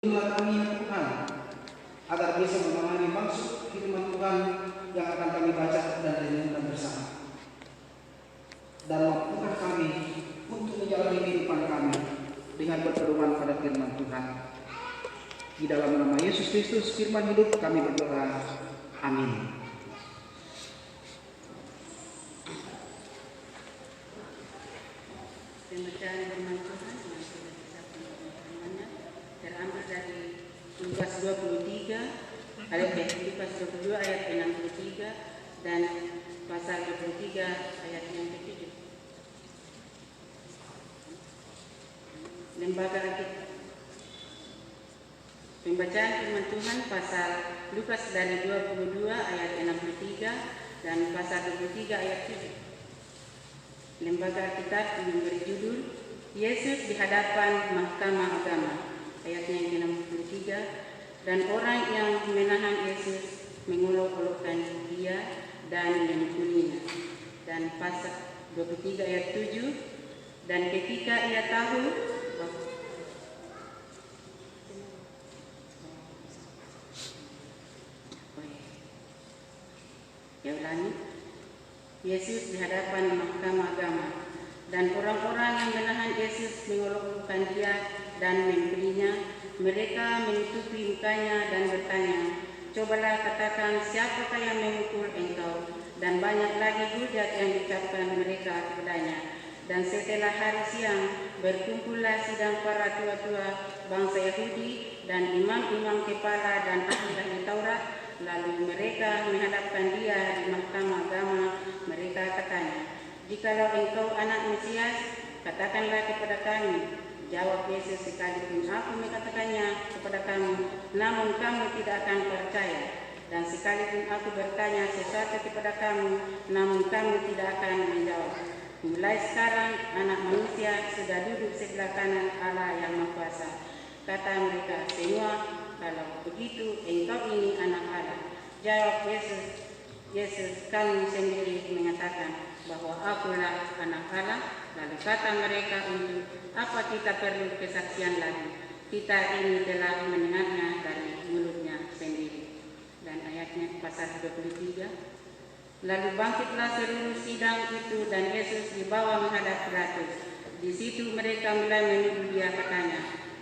Inilah kami Tuhan, agar bisa memahami maksud firman Tuhan yang akan kami baca dan renungkan bersama. Dan mampukan kami untuk menjalani kehidupan kami dengan berpedoman pada firman Tuhan. Di dalam nama Yesus Kristus, firman hidup, kami berdoa. Amin. Pembacaan firman Tuhan yang sudah disabdakan terambil dari Lukas 23 ayat 22 ayat 63 dan pasal 23 ayat yang ke-7. Lembaga Pembacaan firman Tuhan pasal Lukas dari 22 ayat 63 dan pasal 23 ayat 7. Lembaga Alkitab memberi judul Yesus di hadapan Mahkamah Agama, ayatnya yang ke-63, dan orang yang menahan Yesus mengolok-olokkan dia dan memukulinya. Dan pasal 23 ayat 7, dan ketika ia tahu Yesus di hadapan Mahkamah Agama, dan orang-orang yang menahan Yesus mengolok-olokkan dia dan memukulinya. Mereka menutupi mukanya dan bertanya, "Cobalah katakan, siapakah yang memukul engkau?" Dan banyak lagi hujat yang diucapkan mereka kepadanya. Dan setelah hari siang, berkumpullah sidang para tua-tua bangsa Yahudi dan imam-imam kepala dan ahli Taurat. Lalu mereka menghadapkan dia di Mahkamah Agama. Mereka katanya, "Jikalau engkau anak Mesias, katakanlah kepada kami." Jawab Yesus, "Sekalipun aku mengatakannya kepada kamu, namun kamu tidak akan percaya. Dan sekalipun aku bertanya sesuatu kepada kamu, namun kamu tidak akan menjawab. Mulai sekarang anak manusia sudah duduk sebelah kanan Allah yang Maha Kuasa." Kata mereka semua, "Kalau begitu engkau ini anak Allah." Jawab Yesus, "Kamu sendiri mengatakan bahwa akulah anak Allah." Lalu kata mereka, "Untuk apa kita perlu kesaksian lagi? Kita ini telah mendengarnya dari mulutnya sendiri." Dan ayatnya pasal 23. Lalu bangkitlah seluruh sidang itu dan Yesus dibawa menghadap Pilatus. Di situ mereka mulai menuduh dia, katanya,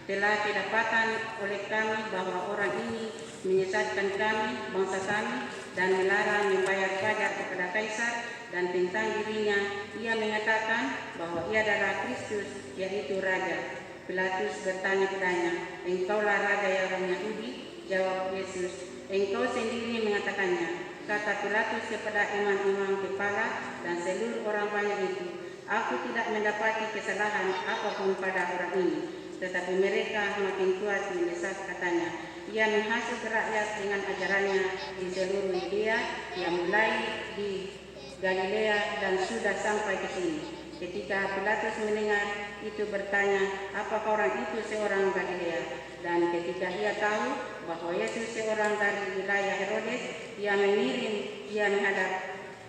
"Telah kedapatan oleh kami bahwa orang ini menyesatkan kami, bangsa kami, dan melarang membayar pajak kepada Kaisar, dan tentang dirinya ia mengatakan bahwa ia adalah Kristus, yaitu Raja." Pilatus bertanya padanya, "Engkaulah Raja orang Yahudi?" Jawab Yesus, "Engkau sendiri mengatakannya." Kata Pilatus kepada imam-imam kepala dan seluruh orang banyak itu, "Aku tidak mendapati kesalahan apapun pada orang ini." Tetapi mereka makin kuat mendesak, katanya, "Ia menghasut rakyat dengan ajarannya di seluruh Yudea, yang mulai di Galilea dan sudah sampai ke sini." Ketika Pilatus mendengar itu bertanya, "Apakah orang itu seorang Galilea?" Dan ketika ia tahu bahwa Yesus seorang dari wilayah Herodes, ia mengirim dia menghadap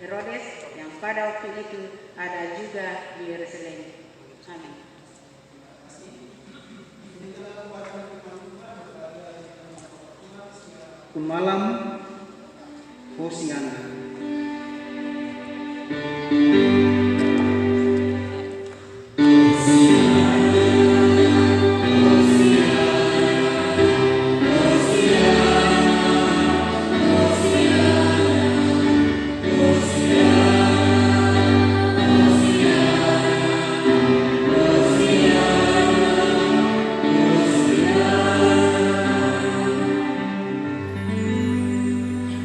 Herodes yang pada waktu itu ada juga di Yerusalem. Amin. Malam Hosiana.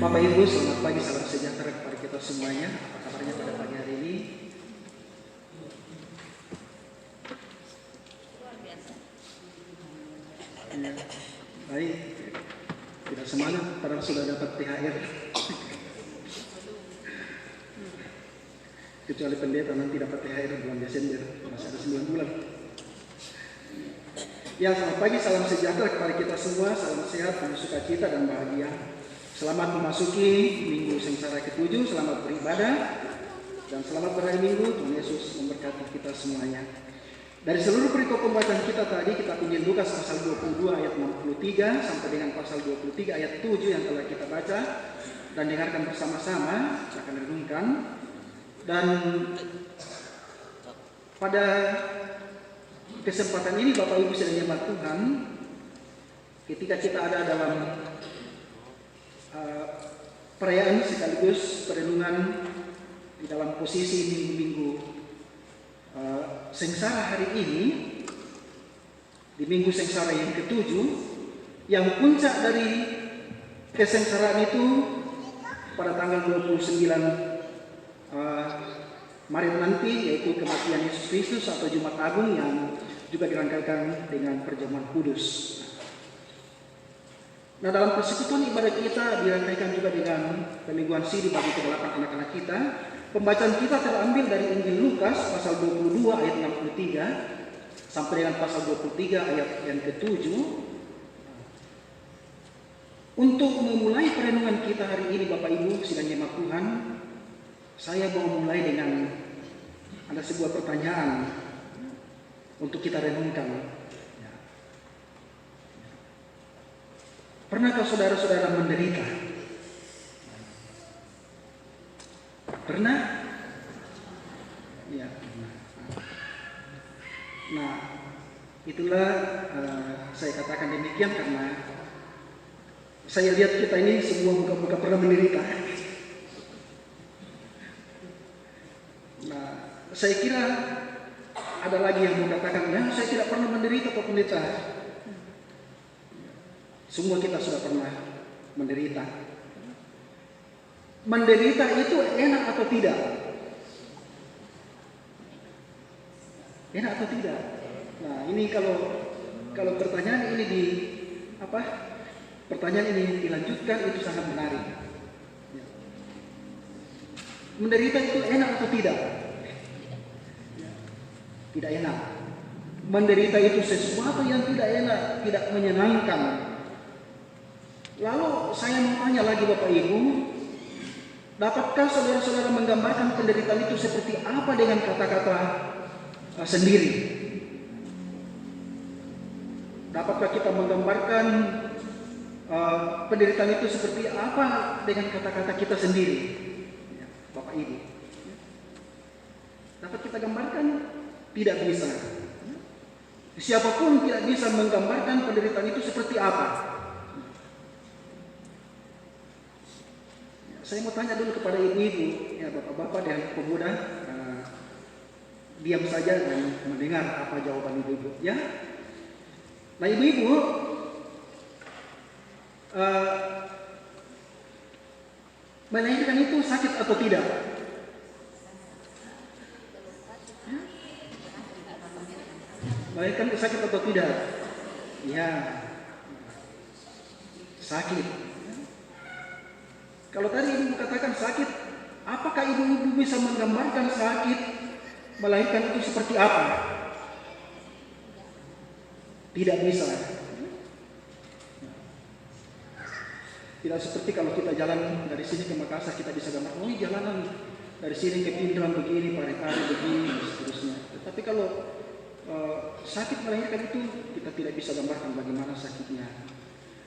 Bapak Ibu, selamat pagi, salam sejahtera kepada kita semuanya. Apa kabarnya pada pagi hari ini? Luar biasa. Baik, tidak semangat padahal sudah dapat THR. Kecuali pendeta nanti dapat THR bulan Desember, masih ada 9 bulan. Ya, selamat pagi, salam sejahtera kepada kita semua, salam sehat, penuh sukacita dan bahagia. Selamat memasuki minggu sengsara ke-7, selamat beribadah, dan selamat berhari Minggu. Tuhan Yesus memberkati kita semuanya. Dari seluruh perikop pembacaan kita tadi, kita punya Lukas pasal 22 ayat 63 sampai dengan pasal 23 ayat 7 yang telah kita baca dan dengarkan bersama-sama, kita akan renungkan. Dan pada kesempatan ini Bapak Ibu sedang jemaat Tuhan, ketika kita ada dalam perayaan sekaligus perenungan di dalam posisi minggu-minggu sengsara hari ini, di minggu sengsara yang ke-7, yang puncak dari kesengsaraan itu pada tanggal 29 Maret nanti, yaitu kematian Yesus Kristus atau Jumat Agung yang juga dirangkaikan dengan perjamuan kudus. Nah, dalam persekutuan ibadah kita dirangkaikan juga dengan pemingguan siri bagi ke-8 anak-anak kita. Pembacaan kita terambil dari Injil Lukas pasal 22 ayat 63 sampai dengan pasal 23 ayat yang ke-7. Untuk memulai perenungan kita hari ini, Bapak Ibu sidang jemaat Tuhan, saya mau mulai dengan ada sebuah pertanyaan untuk kita renungkan. Pernahkah saudara-saudara menderita? Pernah? Ya, pernah. Nah, itulah saya katakan demikian karena saya lihat kita ini semua muka-muka pernah menderita. Nah, saya kira ada lagi yang mengatakan, ya saya tidak pernah menderita Pak Pendeta. Semua kita sudah pernah menderita. Menderita itu enak atau tidak? Enak atau tidak? Nah, ini kalau pertanyaan ini pertanyaan ini dilanjutkan, itu sangat menarik. Menderita itu enak atau tidak? Tidak enak. Menderita itu sesuatu yang tidak enak, tidak menyenangkan. Lalu saya mau tanya lagi Bapak Ibu, dapatkah saudara-saudara menggambarkan penderitaan itu seperti apa dengan kata-kata sendiri? Dapatkah kita menggambarkan penderitaan itu seperti apa dengan kata-kata kita sendiri? Bapak Ibu, dapat kita gambarkan? Tidak bisa. Siapapun tidak bisa menggambarkan penderitaan itu seperti apa. Saya mau tanya dulu kepada ibu-ibu, ya bapak-bapak dan pemuda, diam saja dan mendengar apa jawaban ibu-ibu. Ya, nah ibu-ibu, melahirkan itu sakit atau tidak? Melahirkan itu sakit atau tidak? Ya, sakit. Kalau tadi ibu katakan sakit, apakah ibu-ibu bisa menggambarkan sakit melahirkan itu seperti apa? Tidak bisa. Tidak seperti kalau kita jalan dari sini ke Makassar, kita bisa gambar, oh jalanan dari sini ke Pindrang begini, Parepare begini, dan seterusnya. Tetapi kalau sakit melahirkan itu, kita tidak bisa gambarkan bagaimana sakitnya.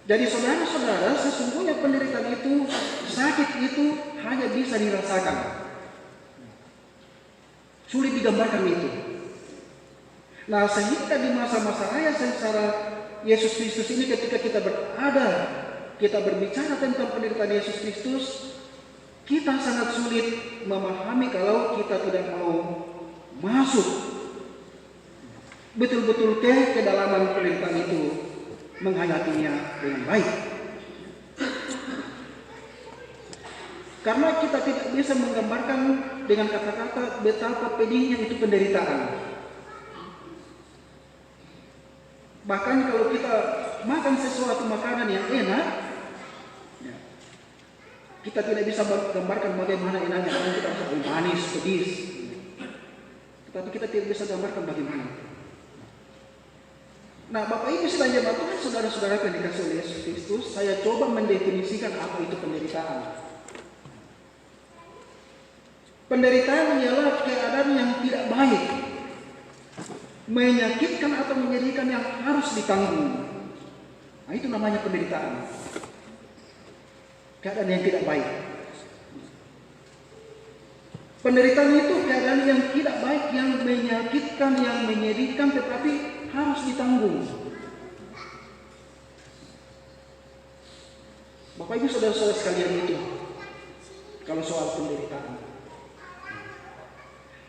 Jadi saudara-saudara, sesungguhnya penderitaan itu, sakit itu hanya bisa dirasakan. Sulit digambarkan itu. Nah, sehingga di masa-masa raya sengsara Yesus Kristus ini, ketika kita berada, kita berbicara tentang penderitaan Yesus Kristus, kita sangat sulit memahami kalau kita tidak mau masuk betul-betul ke kedalaman penderitaan itu, menghayatinya dengan baik. Karena kita tidak bisa menggambarkan dengan kata-kata betapa pedihnya itu penderitaan. Bahkan kalau kita makan sesuatu makanan yang enak, kita tidak bisa menggambarkan bagaimana enaknya, karena kita rasa manis, pedis. Tetapi kita tidak bisa gambarkan bagaimana. Nah, Bapak Ibu sedang jemaat Tuhan, saudara-saudara yang dikasih oleh Yesus Kristus, saya coba mendefinisikan apa itu penderitaan. Penderitaan ialah keadaan yang tidak baik. menyakitkan atau menyedihkan yang harus ditanggung. Nah, itu namanya penderitaan. Keadaan yang tidak baik. Penderitaan itu keadaan yang tidak baik, yang menyakitkan, yang menyedihkan, tetapi harus ditanggung. Bapak Ibu saudara-saudara sekalian, itu kalau soal penderitaan.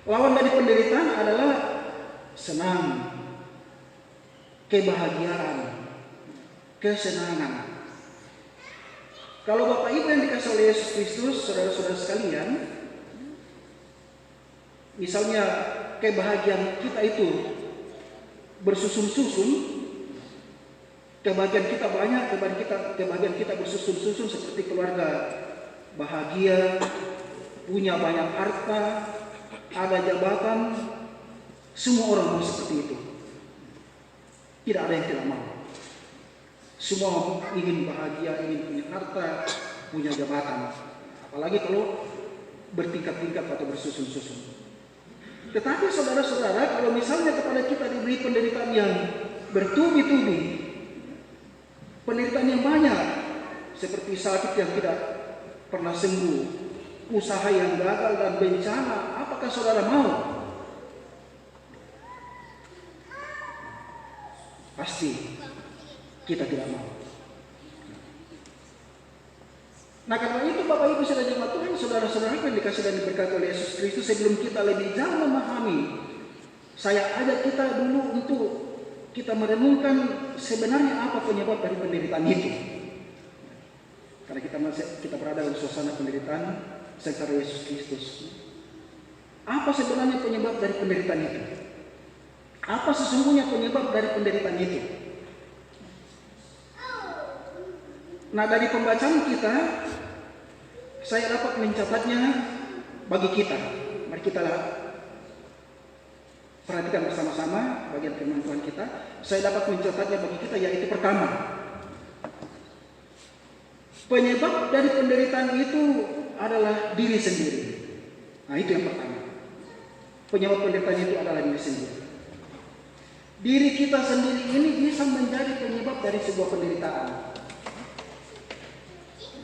Lawan dari penderitaan adalah senang, kebahagiaan, kesenangan. Kalau Bapak Ibu yang dikasih oleh Yesus Kristus, saudara-saudara sekalian, misalnya kebahagiaan kita itu bersusun-susun, kebahagiaan kita banyak, kebahagiaan kita bersusun-susun seperti keluarga bahagia, punya banyak harta, ada jabatan, semua orang mau seperti itu. Tidak ada yang tidak mau. Semua ingin bahagia, ingin punya harta, punya jabatan. Apalagi kalau bertingkat-tingkat atau bersusun-susun. Tetapi saudara-saudara, kalau misalnya kepada kita diberi penderitaan yang bertubi-tubi, penderitaan yang banyak, seperti sakit yang tidak pernah sembuh, usaha yang gagal dan bencana, apakah saudara mau? Pasti kita tidak mau. Nah, karena itu Bapak Ibu saudara jemaat Tuhan, saudara-saudara yang dikasih dan diberkati oleh Yesus Kristus, sebelum kita lebih jauh memahami, saya ajak kita dulu untuk kita merenungkan sebenarnya apa penyebab dari penderitaan itu. Karena kita berada dalam suasana penderitaan secara Yesus Kristus. Apa sebenarnya penyebab dari penderitaan itu? Apa sesungguhnya penyebab dari penderitaan itu? Nah, dari pembacaan kita, saya dapat mencatatnya bagi kita. Mari kita perhatikan bersama-sama bagian firman Tuhan kita. Saya dapat mencatatnya bagi kita, yaitu pertama, penyebab dari penderitaan itu adalah diri sendiri. Nah, itu yang pertama. Penyebab penderitaan itu adalah diri sendiri. Diri kita sendiri ini bisa menjadi penyebab dari sebuah penderitaan.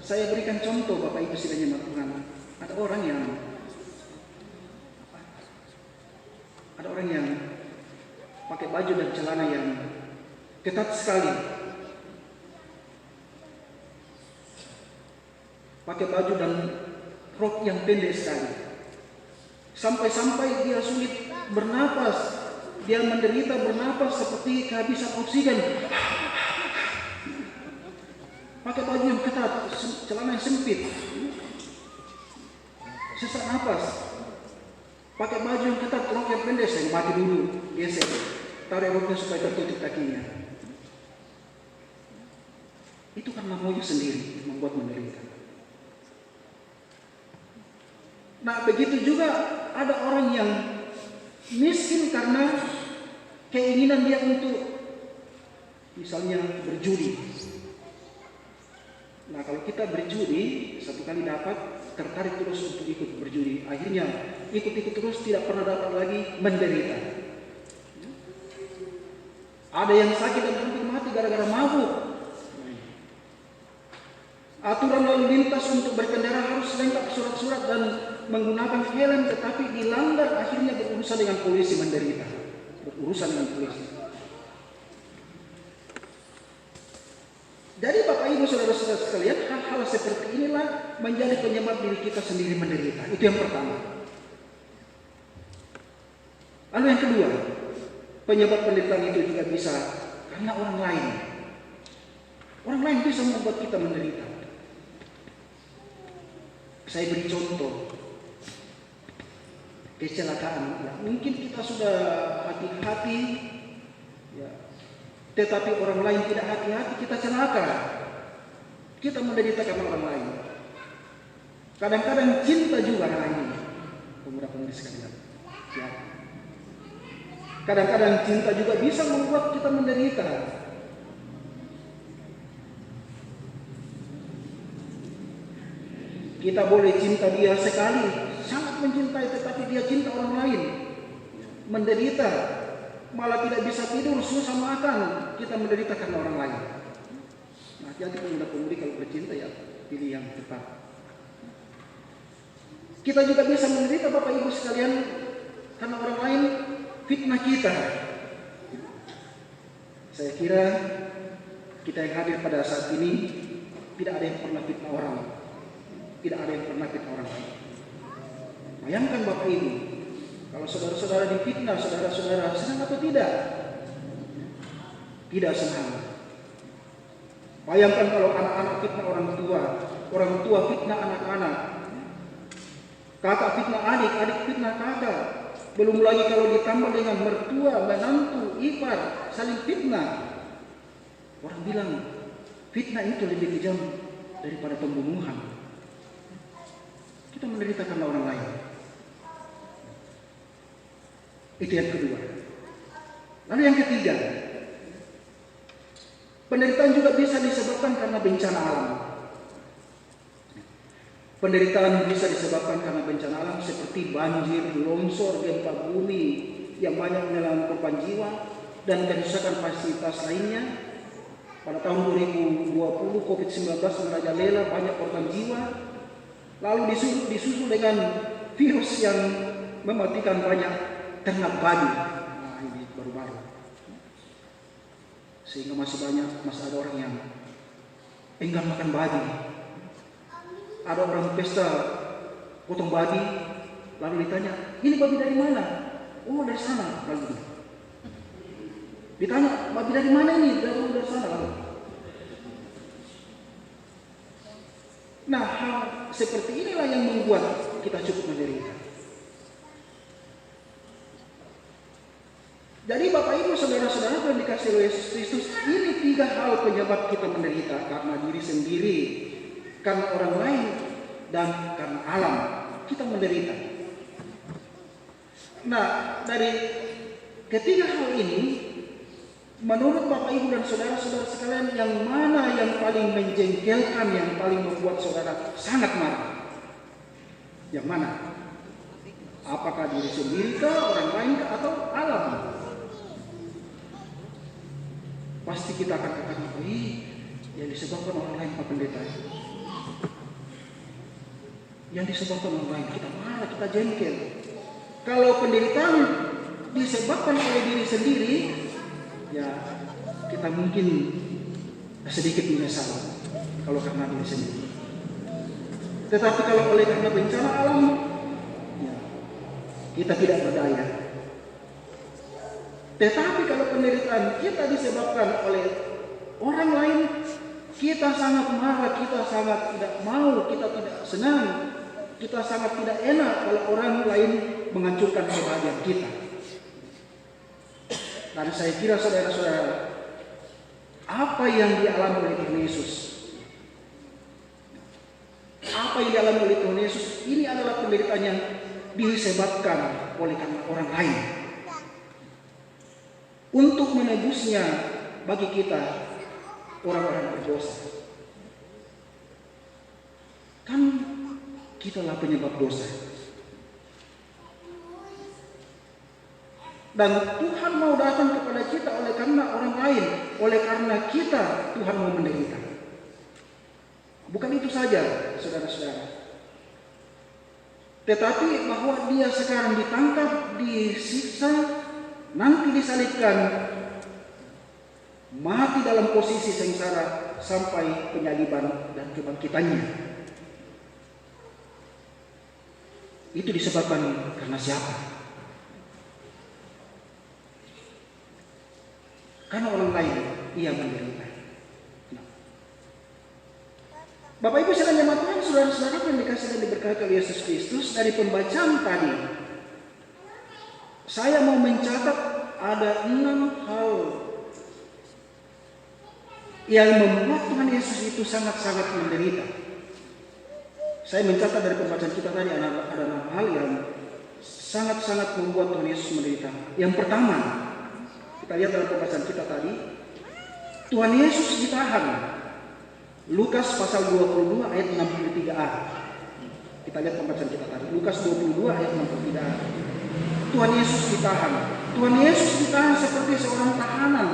Saya berikan contoh Bapak Ibu sidangnya Tuhan. Ada orang yang pakai baju dan celana yang ketat sekali. Pakai baju dan rok yang pendek sekali. Sampai-sampai dia sulit bernapas. Dia menderita bernapas seperti kehabisan oksigen. Pakai baju yang ketat, celana yang sempit, sesak napas. Pakai baju yang ketat, rok yang pendek, saya mati dulu, geser, tarik roknya supaya tertutup kakinya. Itu karena maunya sendiri membuat menderita. Nah, begitu juga ada orang yang miskin karena keinginan dia untuk misalnya berjudi. Nah, kalau kita berjudi, satu kali dapat, tertarik terus untuk ikut berjudi. Akhirnya ikut-ikut terus, tidak pernah dapat lagi, menderita. Ada yang sakit dan hampir mati gara-gara mabuk. Aturan lalu lintas untuk berkendara harus lengkap surat-surat dan menggunakan helm, tetapi dilanggar, akhirnya berurusan dengan polisi, menderita. Berurusan dengan polisi. Jadi Bapak Ibu saudara-saudara sekalian, hal-hal seperti inilah menjadi penyebab diri kita sendiri menderita. Itu yang pertama. Lalu yang kedua, penyebab penderitaan itu juga bisa karena orang lain. Orang lain bisa membuat kita menderita. Saya beri contoh. Kecelakaan. Ya, mungkin kita sudah hati-hati, ya, tetapi orang lain tidak hati-hati, kita celaka. Kita menderita karena orang lain. Kadang-kadang cinta juga ini. Pemuda-pemudi sekalian. Ya. Kadang-kadang cinta juga bisa membuat kita menderita. Kita boleh cinta dia sekali, sangat mencintai, tetapi dia cinta orang lain, menderita. malah tidak bisa tidur, susah makan, kita menderita karena orang lain. Nah, hati-hati pemuda-pemudi kalau bercinta ya pilih yang tepat. Kita juga bisa menderita Bapak Ibu sekalian karena orang lain fitnah kita. Saya kira kita yang hadir pada saat ini tidak ada yang pernah fitnah orang. Tidak ada yang pernah fitnah orang lain. Bayangkan Bapak Ibu, kalau saudara-saudara difitnah, saudara-saudara senang atau tidak? Tidak senang. Bayangkan kalau anak-anak fitnah orang tua fitnah anak-anak, kakak fitnah adik, adik fitnah kakak. Belum lagi kalau ditambah dengan mertua, menantu, ipar, saling fitnah. Orang bilang fitnah itu lebih kejam daripada pembunuhan. Kita menderita karena orang lain. Itu yang kedua. Lalu yang ketiga, penderitaan juga bisa disebabkan karena bencana alam. Penderitaan bisa disebabkan karena bencana alam seperti banjir, longsor, gempa bumi yang banyak menelan korban jiwa dan kerusakan fasilitas lainnya. Pada tahun 2020 COVID-19 merajalela banyak korban jiwa, lalu disusul dengan virus yang mematikan banyak ternak babi. Nah, ini baru-baru. Sehingga masih ada orang yang enggan makan babi. Ada orang pesta potong babi, lalu ditanya, ini babi dari mana? Oh, dari sana. Lalu ditanya, babi dari mana ini? Dari sana. Lalu. Nah, hal seperti inilah yang membuat kita cukup menderita. Jadi Bapak Ibu saudara-saudara yang dikasihi oleh Yesus Kristus, ini 3 hal penyebab kita menderita, karena diri sendiri, karena orang lain, dan karena alam. Kita menderita. Nah, dari ketiga hal ini, menurut Bapak Ibu dan saudara-saudara sekalian, yang mana yang paling menjengkelkan, yang paling membuat saudara sangat marah? Yang mana? Apakah diri sendiri kah, orang lain kah, atau alam? Pasti kita akan katakan, yang disebabkan orang lain Pak Pendeta. Yang disebabkan orang lain, kita marah, kita jengkel. Kalau penderitaan disebabkan oleh diri sendiri, ya kita mungkin sedikit menyesal kalau karena diri sendiri. Tetapi kalau oleh karena bencana alam, ya, kita tidak berdaya. Tetapi kalau penderitaan kita disebabkan oleh orang lain, kita sangat marah, kita sangat tidak mau, kita tidak senang, kita sangat tidak enak kalau orang lain menghancurkan kebahagiaan kita. Dan saya kira saudara-saudara, apa yang dialami oleh Tuhan Yesus, apa yang dialami oleh Tuhan Yesus, ini adalah penderitaan yang disebabkan oleh karena orang lain. Untuk menebusnya bagi kita orang-orang berdosa. Kan kitalah penyebab dosa. Dan Tuhan mau datang kepada kita oleh karena orang lain, oleh karena kita Tuhan mau menderita. Bukan itu saja, saudara-saudara. Tetapi bahwa dia sekarang ditangkap, disiksa, nanti disalibkan, mati dalam posisi sengsara sampai penyaliban dan kebangkitannya. Itu disebabkan karena siapa? Karena orang lain ia menderita. Nah. Bapak Ibu sekalian jemaat Tuhan, saudara-saudara yang dikasihi dan diberkati oleh Yesus Kristus, dari pembacaan tadi saya mau mencatat ada 6 hal yang membuat Tuhan Yesus itu sangat-sangat menderita. Saya mencatat dari pembacaan kita tadi ada 6 hal yang sangat-sangat membuat Tuhan Yesus menderita. Yang pertama, kita lihat dalam pembacaan kita tadi, Tuhan Yesus ditahan. Lukas pasal 22 ayat 63a. Kita lihat pembacaan kita tadi, Lukas 22 ayat 63a. Tuhan Yesus ditahan. Tuhan Yesus ditahan seperti seorang tahanan.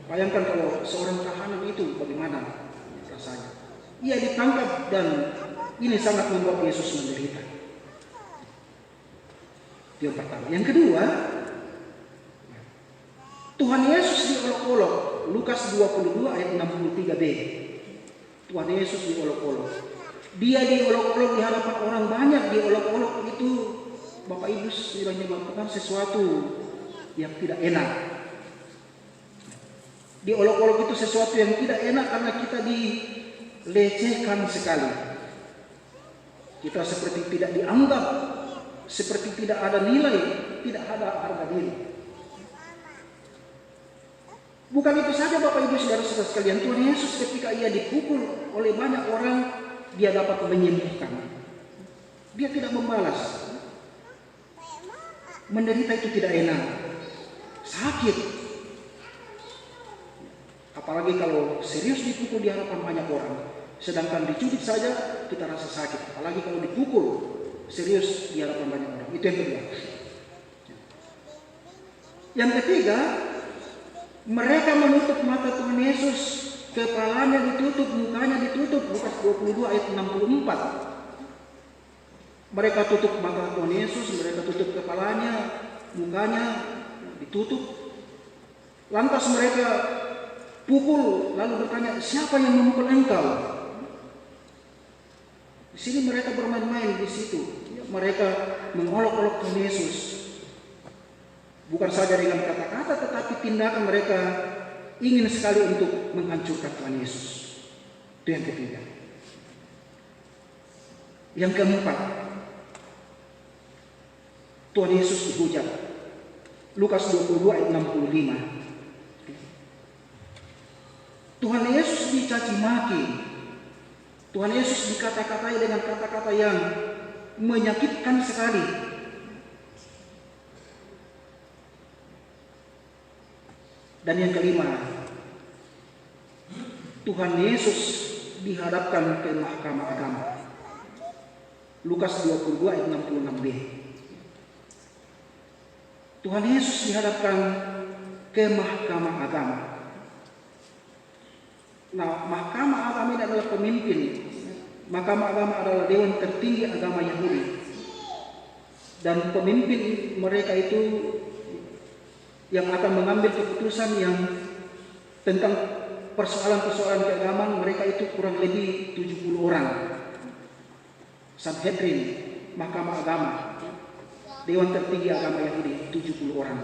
Bayangkan kalau seorang tahanan itu bagaimana rasanya. Ia ditangkap dan ini sangat membuat Yesus menderita. Yang pertama. Yang kedua, Tuhan Yesus diolok-olok. Lukas 22 ayat 63b. Tuhan Yesus diolok-olok. Dia diolok-olok di hadapan orang banyak. Diolok-olok itu Bapak Ibu sudah menyebabkan sesuatu yang tidak enak. Diolok-olok itu sesuatu yang tidak enak karena kita dilecehkan sekali. Kita seperti tidak dianggap, seperti tidak ada nilai, tidak ada harga diri. Bukan itu saja Bapak Ibu Saudara-saudara sekalian, Tuhan Yesus ketika ia dipukul oleh banyak orang, dia dapat menyembuhkan. Dia tidak membalas. Menderita itu tidak enak, sakit. Apalagi kalau serius dipukul di hadapan banyak orang. Sedangkan dicubit saja kita rasa sakit. Apalagi kalau dipukul serius di hadapan banyak orang. Itu yang kedua. Yang ketiga, mereka menutup mata Tuhan Yesus. Kepalanya ditutup, mukanya ditutup. Lukas 22 ayat 64. Mereka tutup mata Tuhan Yesus, mereka tutup kepalanya, mukanya ditutup. Lantas mereka pukul, lalu bertanya, siapa yang memukul engkau? Di sini mereka bermain-main di situ. Mereka mengolok-olok Tuhan Yesus. Bukan saja dengan kata-kata, tetapi tindakan mereka ingin sekali untuk menghancurkan Tuhan Yesus. Itu yang ketiga. Yang keempat, Tuhan Yesus dihujat. Lukas 22 ayat 65. Tuhan Yesus dicaci maki. Tuhan Yesus dikata-katai dengan kata-kata yang menyakitkan sekali. Dan yang kelima, Tuhan Yesus dihadapkan ke mahkamah agama. Lukas 22 ayat 66b. Tuhan Yesus dihadapkan ke mahkamah agama. Nah, mahkamah agama ini adalah pemimpin. Mahkamah agama adalah dewan tertinggi agama Yahudi. Dan pemimpin mereka itu yang akan mengambil keputusan yang tentang persoalan-persoalan keagamaan mereka itu kurang lebih 70 orang. Sanhedrin, mahkamah agama, dewan tertinggi agama Yahudi, 70 orang.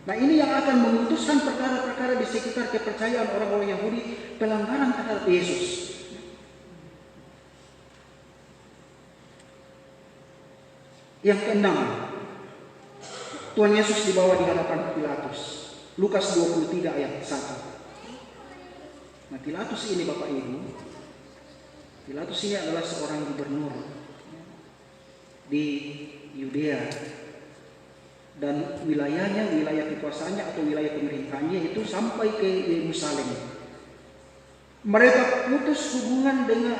Nah, ini yang akan memutuskan perkara-perkara di sekitar kepercayaan orang-orang Yahudi, pelanggaran terhadap Yesus. Yang keenam, Tuhan Yesus dibawa di hadapan Pilatus. Lukas 23 ayat 1. Nah, Pilatus ini Bapak Ibu, Pilatus ini adalah seorang gubernur di Yudea. Dan wilayahnya, wilayah kekuasaannya atau wilayah pemerintahannya itu sampai ke Yerusalem. Mereka putus hubungan dan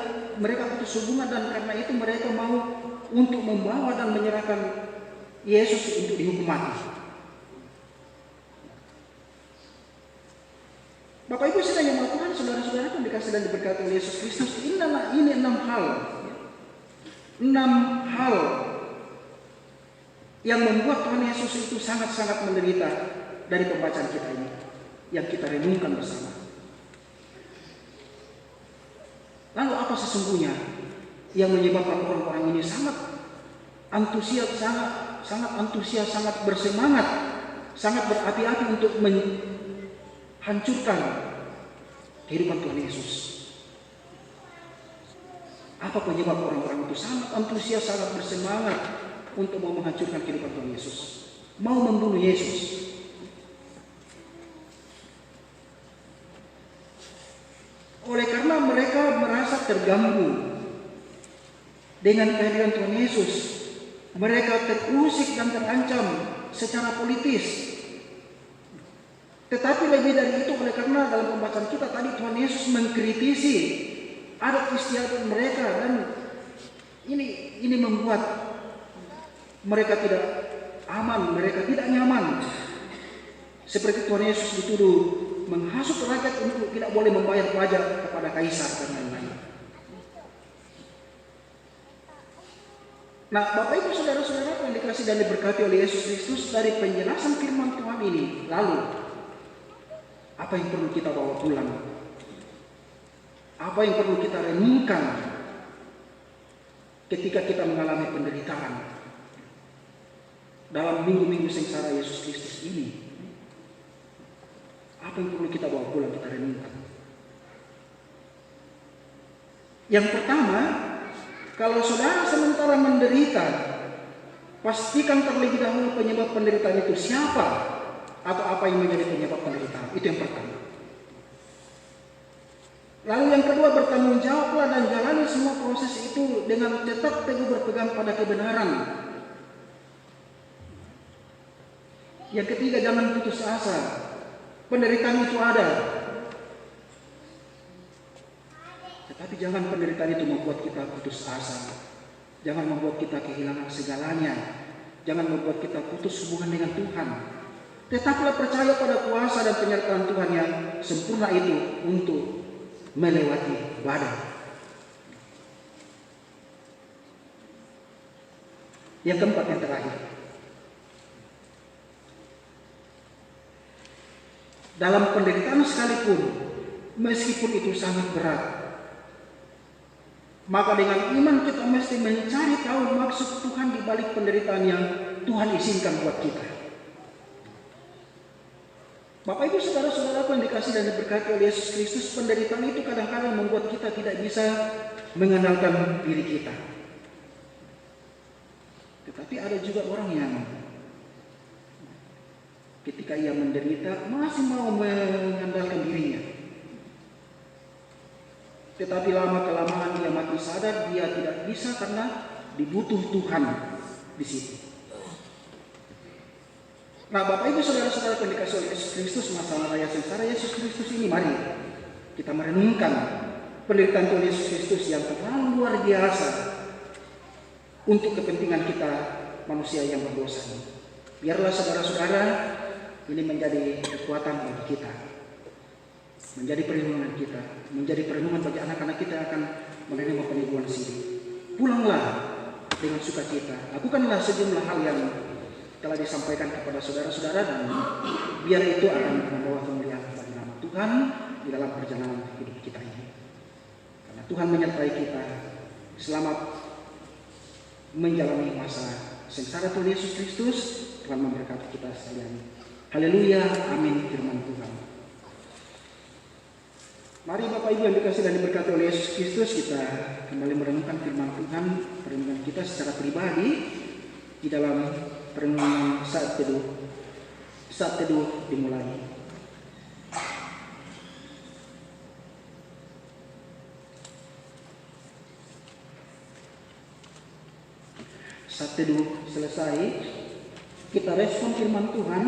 karena itu mereka mau untuk membawa dan menyerahkan Yesus untuk dihukum mati. Bapak Ibu saudara yang Tuhan, saudara-saudara yang dikasih dan diberkati oleh Yesus Kristus, ini 6 hal. 6 hal yang membuat Tuhan Yesus itu sangat-sangat menderita dari pembacaan kita ini, yang kita renungkan bersama. Lalu apa sesungguhnya yang menyebabkan orang-orang ini sangat antusias, sangat bersemangat, sangat berapi-api untuk menghancurkan kehidupan Tuhan Yesus? Apa penyebab orang-orang itu sangat antusias, sangat bersemangat untuk mau menghancurkan kehidupan Tuhan Yesus, mau membunuh Yesus? Oleh karena mereka merasa terganggu dengan kehadiran Tuhan Yesus, mereka terusik dan terancam secara politis. Tetapi lebih dari itu, oleh karena dalam pembacaan kita tadi Tuhan Yesus mengkritisi adat istiadat mereka, dan ini membuat mereka tidak aman, mereka tidak nyaman. Seperti Tuhan Yesus dituduh menghasut rakyat untuk tidak boleh membayar pajak kepada kaisar dan lain-lain. Nah, Bapak Ibu Saudara-saudara yang dikasih dan diberkati oleh Yesus Kristus, dari penjelasan firman Tuhan ini, lalu apa yang perlu kita bawa pulang? Apa yang perlu kita renungkan ketika kita mengalami penderitaan dalam minggu-minggu sengsara Yesus Kristus ini? Apa yang perlu kita bawa pulang, kita renungkan? Yang pertama, kalau saudara sementara menderita, pastikan terlebih dahulu penyebab penderitaan itu siapa atau apa yang menjadi penyebab penderitaan. Itu yang pertama. Lalu yang kedua, bertanggung jawablah dan jalani semua proses itu dengan tetap teguh berpegang pada kebenaran. Yang ketiga, jangan putus asa. Penderitaan itu ada, tetapi jangan penderitaan itu membuat kita putus asa. Jangan membuat kita kehilangan segalanya. Jangan membuat kita putus hubungan dengan Tuhan. Tetaplah percaya pada kuasa dan penyertaan Tuhan yang sempurna itu untuk melewati badai. Yang keempat, yang terakhir, dalam penderitaan sekalipun, meskipun itu sangat berat, maka dengan iman kita mesti mencari tahu maksud Tuhan di balik penderitaan yang Tuhan izinkan buat kita. Bapak Ibu Saudara-saudara yang dikasih dan diberkati oleh Yesus Kristus, penderitaan itu kadang-kadang membuat kita tidak bisa mengandalkan diri kita. Tetapi ada juga orang yang ketika ia menderita masih mau mengandalkan dirinya. Tetapi lama-kelamaan dia mati sadar dia tidak bisa karena dibutuh Tuhan di situ. Nah, Bapak Ibu Saudara-saudara yang dikasih oleh Yesus Kristus, masalah raya sengsara Yesus Kristus ini, mari kita merenungkan penderitaan Tuhan Yesus Kristus yang terlalu luar biasa untuk kepentingan kita manusia yang berdosa. Biarlah saudara-saudara ini menjadi kekuatan bagi kita, menjadi perlindungan kita, menjadi perlindungan bagi anak-anak kita yang akan menerima penyembuhan sini. Pulanglah dengan sukacita, lakukanlah sejumlah hal yang telah disampaikan kepada saudara-saudara, dan biar itu akan membawa kemuliaan bagi nama Tuhan di dalam perjalanan hidup kita ini. Karena Tuhan menyertai kita selamat menjalani masa sengsara Tuhan Yesus Kristus. Tuhan memberkati kita sekalian. Haleluya, amin, firman Tuhan. Mari Bapak Ibu yang dikasih dan diberkati oleh Yesus Kristus, kita kembali merenungkan firman Tuhan, perenungan kita secara pribadi di dalam perenungan saat teduh. Saat teduh dimulai. Saat teduh selesai, kita respon firman Tuhan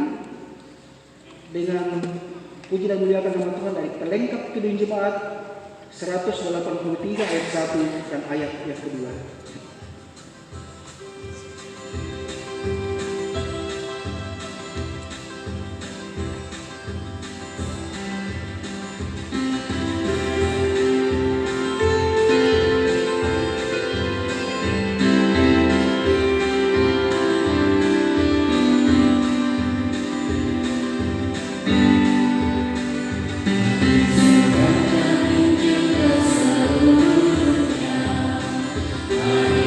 dengan puji dan muliakan nama Tuhan dari pelengkap Kidung Jemaat 183 ayat 1 dan ayat yang kedua. Sebenarnya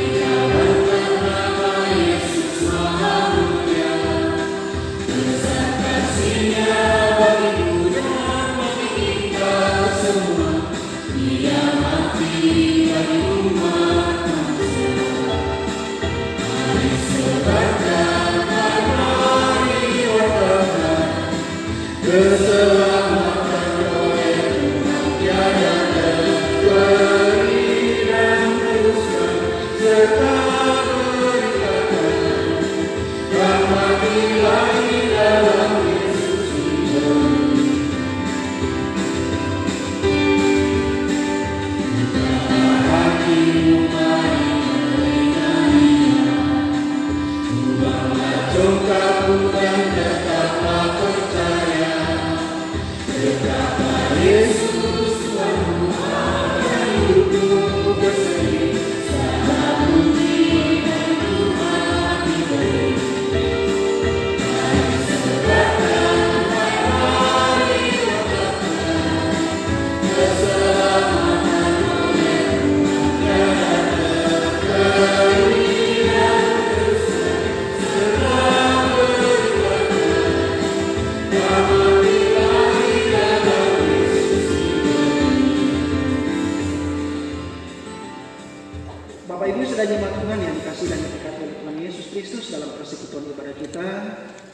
Bapak Ibu saudara jemaat Tuhan yang dikasihi dan diberkati oleh Tuhan Yesus Kristus, dalam persekutuan ibadah kita,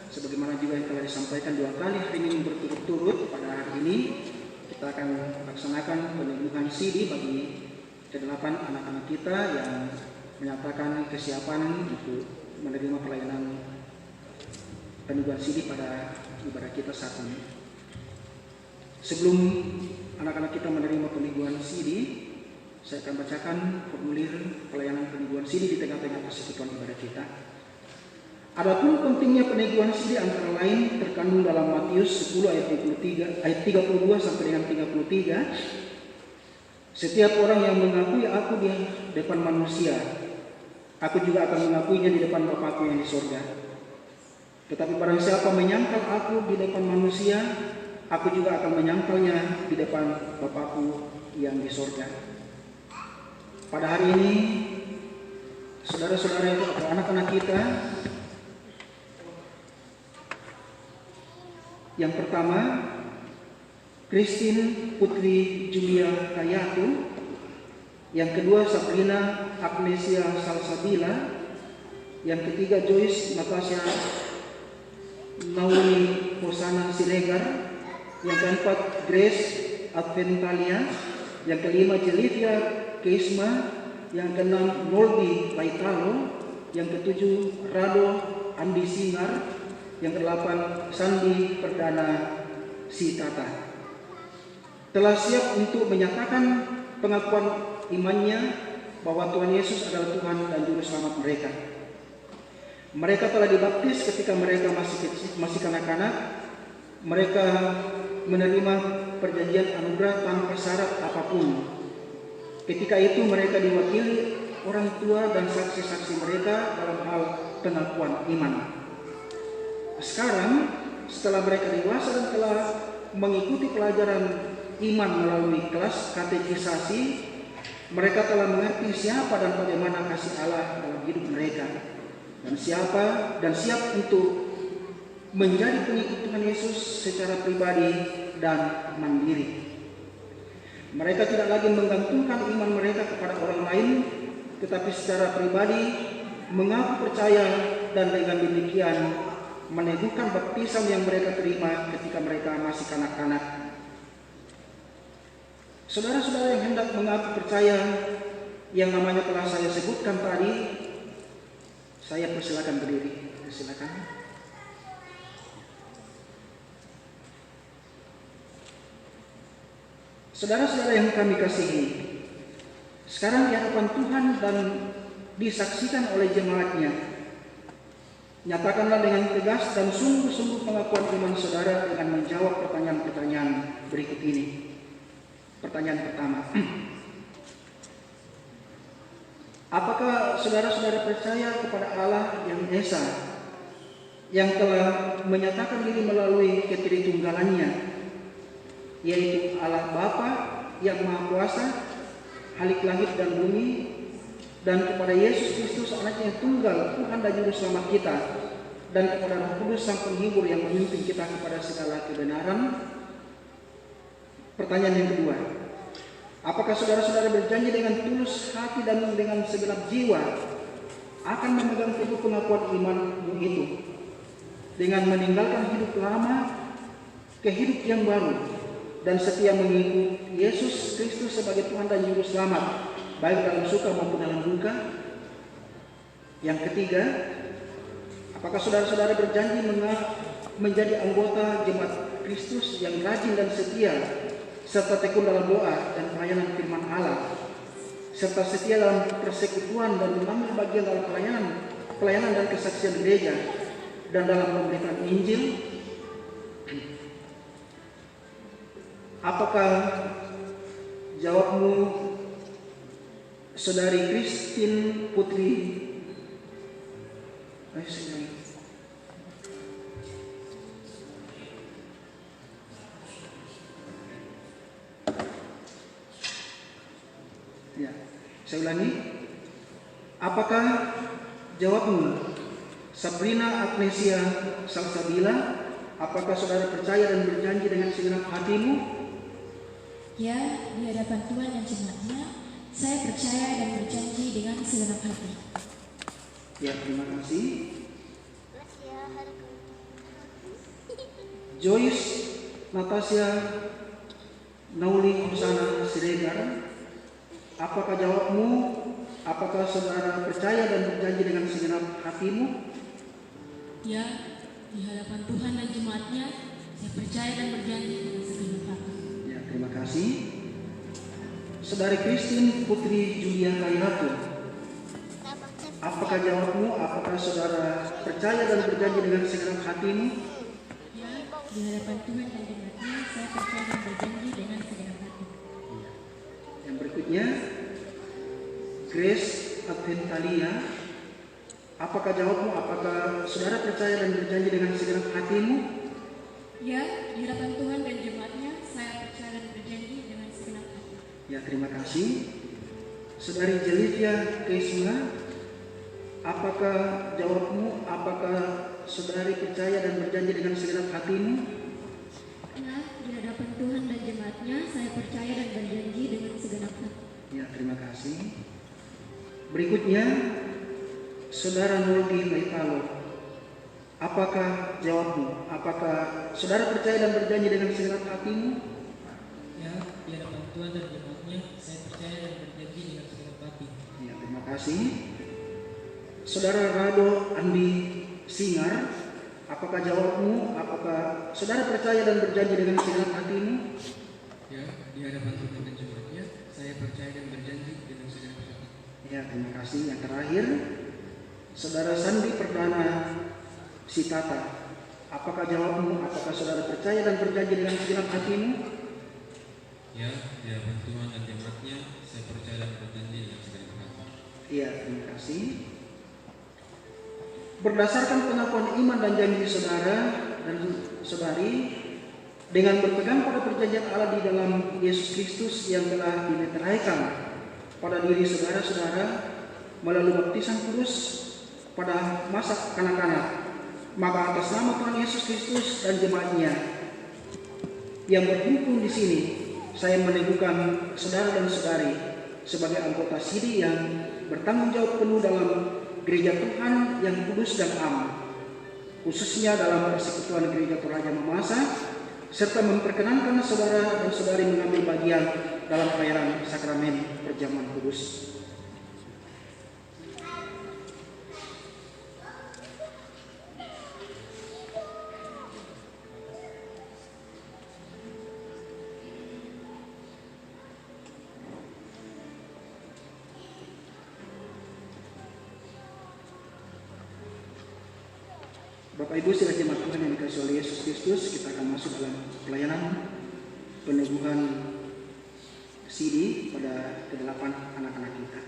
sebagaimana juga yang telah disampaikan 2 kali hari ini berturut-turut, pada hari ini kita akan melaksanakan peneguhan CD bagi ke-8 anak-anak kita yang menyatakan kesiapan untuk menerima pelayanan peneguhan CD pada ibadah kita saat ini. Sebelum anak-anak kita menerima peneguhan CD, saya akan bacakan formulir pelayanan peneguhan CD di tengah-tengah persekutuan ibadah kita. Adapun pentingnya peneguhan CD antara lain terkandung dalam Matius 10 ayat 32 sampai dengan 33. Setiap orang yang mengakui aku di depan manusia, aku juga akan mengakuinya di depan Bapakku yang di sorga. Tetapi barang siapa menyangkal aku di depan manusia, aku juga akan menyangkalnya di depan Bapakku yang di sorga. Pada hari ini, saudara-saudara itu atau anak-anak kita, yang pertama, Christine Putri Julia Kayatu. Yang kedua, Sabrina Agnesia Salsabila. Yang ketiga, Joyce Natasha Naomi Hosana Siregar. Yang keempat, Grace Adventalia. Yang kelima, Jelivia Keisma. Yang keenam, Nordi Laitalo. Yang ketujuh, Rado Andi Singar. Yang kedelapan, Sandi Perdana Sitata. Telah siap untuk menyatakan pengakuan imannya bahwa Tuhan Yesus adalah Tuhan dan Juru Selamat mereka. Mereka telah dibaptis ketika mereka masih kanak-kanak. Mereka menerima perjanjian anugerah tanpa syarat apapun. Ketika itu mereka diwakili orang tua dan saksi-saksi mereka dalam hal pengakuan iman. Sekarang, setelah mereka dewasa dan telah mengikuti pelajaran iman melalui kelas katekisasi, mereka telah mengerti siapa dan bagaimana kasih Allah dalam hidup mereka, dan siap untuk menjadi pengikut Tuhan Yesus secara pribadi dan mandiri. Mereka tidak lagi menggantungkan iman mereka kepada orang lain, tetapi secara pribadi mengaku percaya dan dengan demikian meneguhkan baptisan yang mereka terima ketika mereka masih kanak-kanak. Saudara-saudara yang hendak mengaku percaya yang namanya telah saya sebutkan tadi, saya persilakan berdiri. Silakan. Saudara-saudara yang kami kasihi, sekarang di hadapan Tuhan dan disaksikan oleh jemaatnya, nyatakanlah dengan tegas dan sungguh-sungguh pengakuan iman saudara dengan menjawab pertanyaan-pertanyaan berikut ini. Pertanyaan pertama, apakah saudara-saudara percaya kepada Allah yang Esa, yang telah menyatakan diri melalui ketritunggalannya, yaitu Allah Bapa yang Maha Kuasa, Halik langit dan bumi, dan kepada Yesus Kristus Anaknya yang tunggal, Tuhan dan Juru Selamat kita, dan kepada Roh Kudus Sang Penghibur yang memimpin kita kepada segala kebenaran? Pertanyaan yang kedua, apakah saudara-saudara berjanji dengan tulus hati dan dengan segenap jiwa akan memegang teguh pengakuan imanmu itu, dengan meninggalkan hidup lama ke hidup yang baru, dan setia mengikuti Yesus Kristus sebagai Tuhan dan Juru Selamat, baik dalam suka maupun dalam duka? Yang ketiga, apakah saudara-saudara berjanji menjadi anggota jemaat Kristus yang rajin dan setia, serta tekun dalam doa dan pelayanan firman Allah, serta setia dalam persekutuan dan mengambil bagian dalam pelayanan dan kesaksian gereja, dan dalam memberikan Injil? Apakah jawabmu, Saudari Christine Putri saya ulangi, apakah jawabmu, Sabrina Agnesia Salsabila, apakah saudara percaya dan berjanji dengan segenap hatimu? Ya, di hadapan Tuhan dan jemaatnya, Saya percaya dan berjanji dengan segenap hati. Ya, terima kasih. Joyce Natasha Nauli Kusana Siregar, apakah jawabmu? Apakah saudara percaya dan berjanji dengan segenap hatimu? Ya, di hadapan Tuhan dan jemaatnya, saya percaya dan berjanji dengan segenap hati. Ya, terima kasih. Saudari Christine Putri Julia Kairatu, apakah jawabmu? Apakah saudara percaya dan berjanji dengan segenap hatimu? Ya, di hadapan Tuhan dan jemaatnya, saya percaya dan berjanji dengan segenap hati. Yang berikutnya, Grace Adventalia, apakah jawabmu? Apakah saudara percaya dan berjanji dengan segenap hatimu? Ya, di hadapan Tuhan dan jemaatnya, saya percaya dan berjanji dengan segenap hati. Ya, terima kasih. Saudari Jelivia Keisma, apakah jawabmu? Apakah saudari percaya dan berjanji dengan segenap hatimu? Ya, di hadapan Tuhan dan jemaatnya, saya percaya dan berjanji dengan segenap hati. Ya, terima kasih. Berikutnya, Saudara Nurdi Maitalo, apakah jawabmu? Apakah saudara percaya dan berjanji dengan segenap hatimu? Ya, di hadapan Tuhan dan jemaatnya, saya percaya dan berjanji dengan segenap hati. Ya, terima kasih. Saudara Rado Andi Singar, apakah jawabmu? Apakah saudara percaya dan berjanji dengan segenap hatimu? Ya, di hadapan Tuhan dan jemaatnya, saya percaya dan berjanji dengan segenap hati. Ya, terima kasih. Yang terakhir, Saudara Sandi Perdana Sitata, apakah jawabmu? Apakah saudara percaya dan berjanji dengan segenap hatimu? Ya, di hadapan Tuhan dan jemaatnya, saya percaya dan berjanji dengan segenap hati. Ya, terima kasih. Berdasarkan pengakuan iman dan janji saudara dan saudari, dengan berpegang pada perjanjian Allah di dalam Yesus Kristus yang telah dimeteraikan pada diri saudara-saudara melalui baptisan kudus pada masa kanak-kanak, maka atas nama Tuhan Yesus Kristus dan jemaatnya yang berkumpul di sini, saya meneguhkan saudara dan saudari sebagai anggota SIDI yang bertanggung jawab penuh dalam gereja Tuhan yang kudus dan am, khususnya dalam persekutuan gereja Toraja Mamasa, serta memperkenankan saudara dan saudari mengambil bagian dalam pelayanan sakramen perjamuan kudus. Bapak Ibu saudara jemaat Tuhan yang dikasihi oleh Yesus Kristus, kita akan masuk dalam pelayanan peneguhan SIDI pada ke-8 anak-anak kita.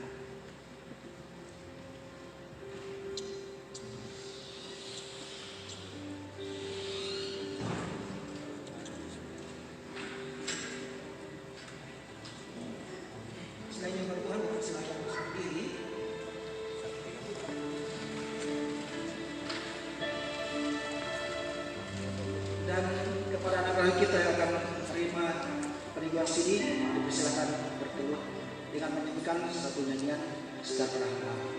Selain yang bertuhan, silakan berdiri. Dan kepada anak-anak kita yang akan menerima peneguhan SIDI, dipersilakan berteduh dengan menyanyikan satu nyanyian Sejahtera Allah.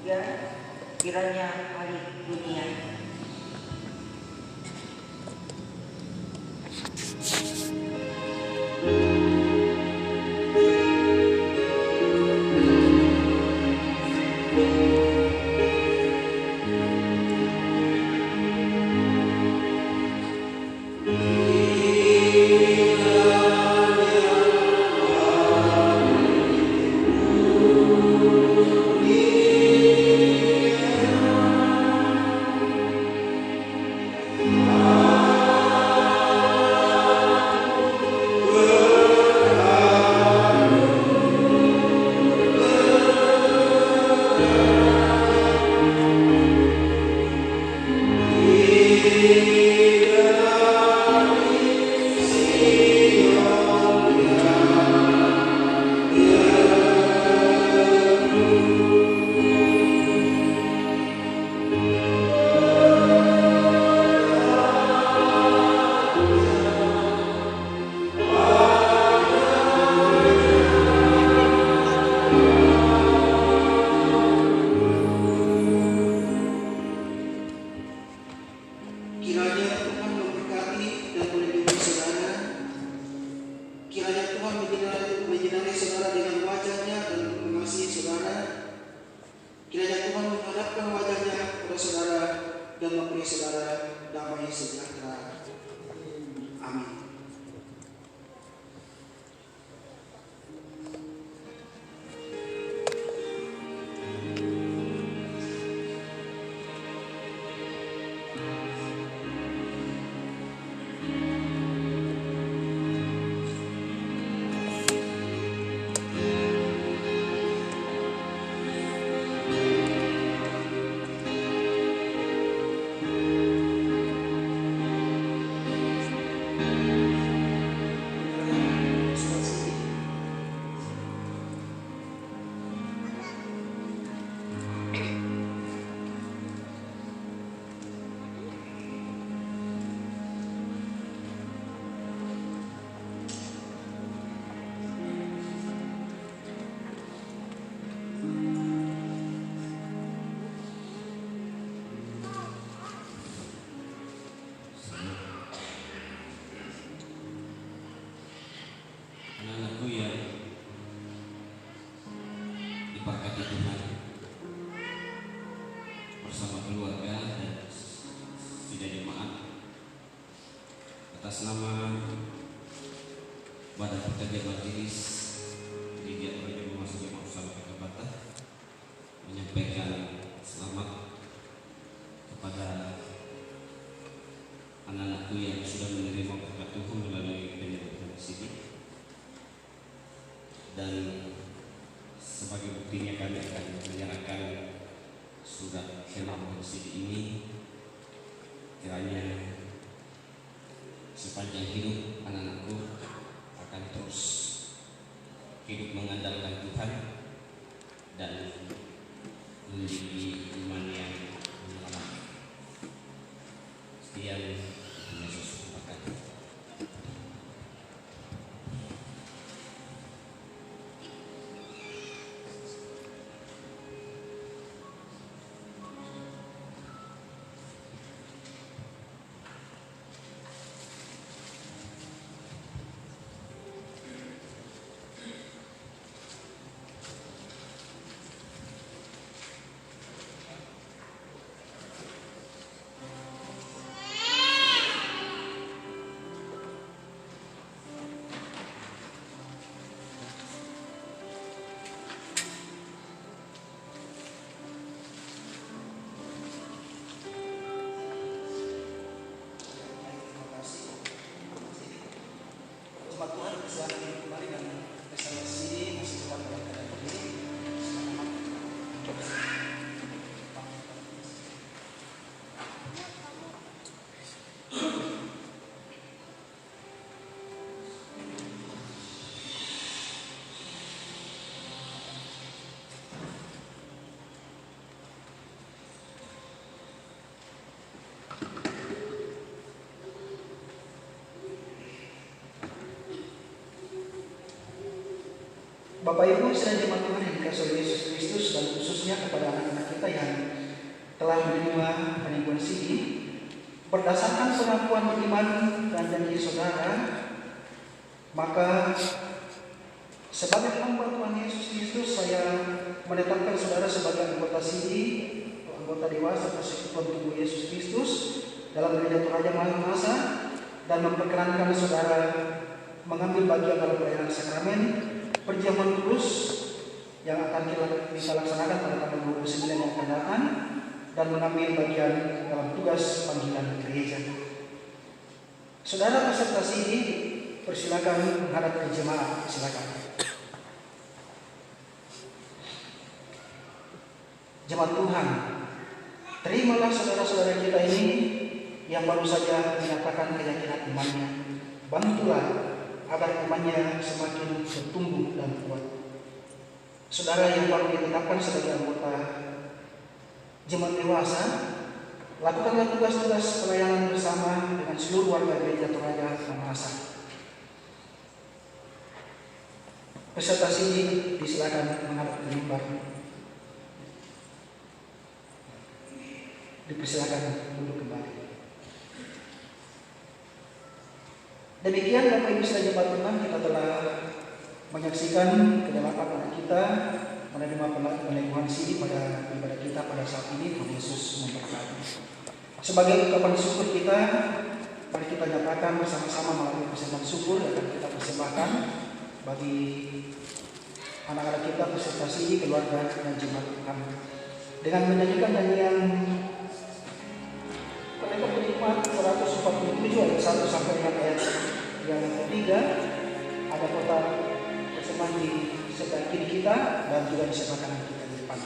ketiga, kiranya Haleluya. Kiranya Tuhan memberkati dan melindungi saudara. Kiranya Tuhan menyinari saudara dengan wajahnya dan mengasihi saudara. Kiranya Tuhan menghadapkan wajahnya kepada saudara dan memberi saudara damai sejahtera. Amin. Anak-anakku yang diberkati Tuhan, bersama keluarga dan sidang jemaat, atas nama Badan Pertanian Majelis Gereja Raja Memasuki Mausal Kota menyampaikan selamat kepada anak-anakku yang sudah menerima berkat Tuhan melalui penyebutan di sini. Dan sebagai buktinya kami akan menyerahkan surat khilaf CD ini. Kiranya sepanjang hidup anak-anakku akan terus hidup mengandalkan Tuhan dan memiliki iman yang menyelamatkan. Sekian, Yesus memberkati. Bapak Ibu sedang jemaat Tuhan yang dikasihi oleh Yesus Kristus, dan khususnya kepada anak-anak kita yang telah menerima penipuan sini, berdasarkan pengakuan iman dan janji saudara, maka sebagai hamba Tuhan Yesus Kristus, saya menetapkan saudara sebagai anggota sini, anggota dewasa persekutuan tubuh Yesus Kristus dalam gereja Toraja Mahasa, dan memperkenankan saudara mengambil bagian dalam pelayanan sakramen perjamuan kudus yang akan kita laksanakan pada tanggal 29 yang akan datang, dan mengambil bagian dalam tugas panggilan gereja. Saudara peserta sini, persilakan menghadap ke jemaat, silakan. Jemaat Tuhan, terimalah saudara-saudara kita ini yang baru saja menyatakan keyakinan imannya. Bantulah agar imannya semakin bertumbuh dan kuat. Saudara yang baru ditetapkan sebagai anggota jemaat dewasa, lakukanlah tugas-tugas pelayanan bersama dengan seluruh warga gereja Toraja Mahasa. Peserta sini disilakan menghadap ke mimbar. Dipersilakan duduk kembali. Demikian Bapak Ibu sekalian jemaat Tuhan, kita telah menyaksikan kedalaman anak kita menerima peneguhan sini pada ibadah kita pada saat ini. Tuhan Yesus memberkati. Sebagai ungkapan syukur kita, mari kita nyatakan bersama-sama melalui persembahan syukur yang akan kita persembahkan bagi anak-anak kita peserta sini, keluarga dan jemaat Tuhan, dengan menyanyikan nyanyian Pendeta Penikmat 247 ayat 1 sampai dengan ayat yang ketiga. Ada kota persembahan di sebelah kiri kita dan juga di sebelah kanan kita di depan.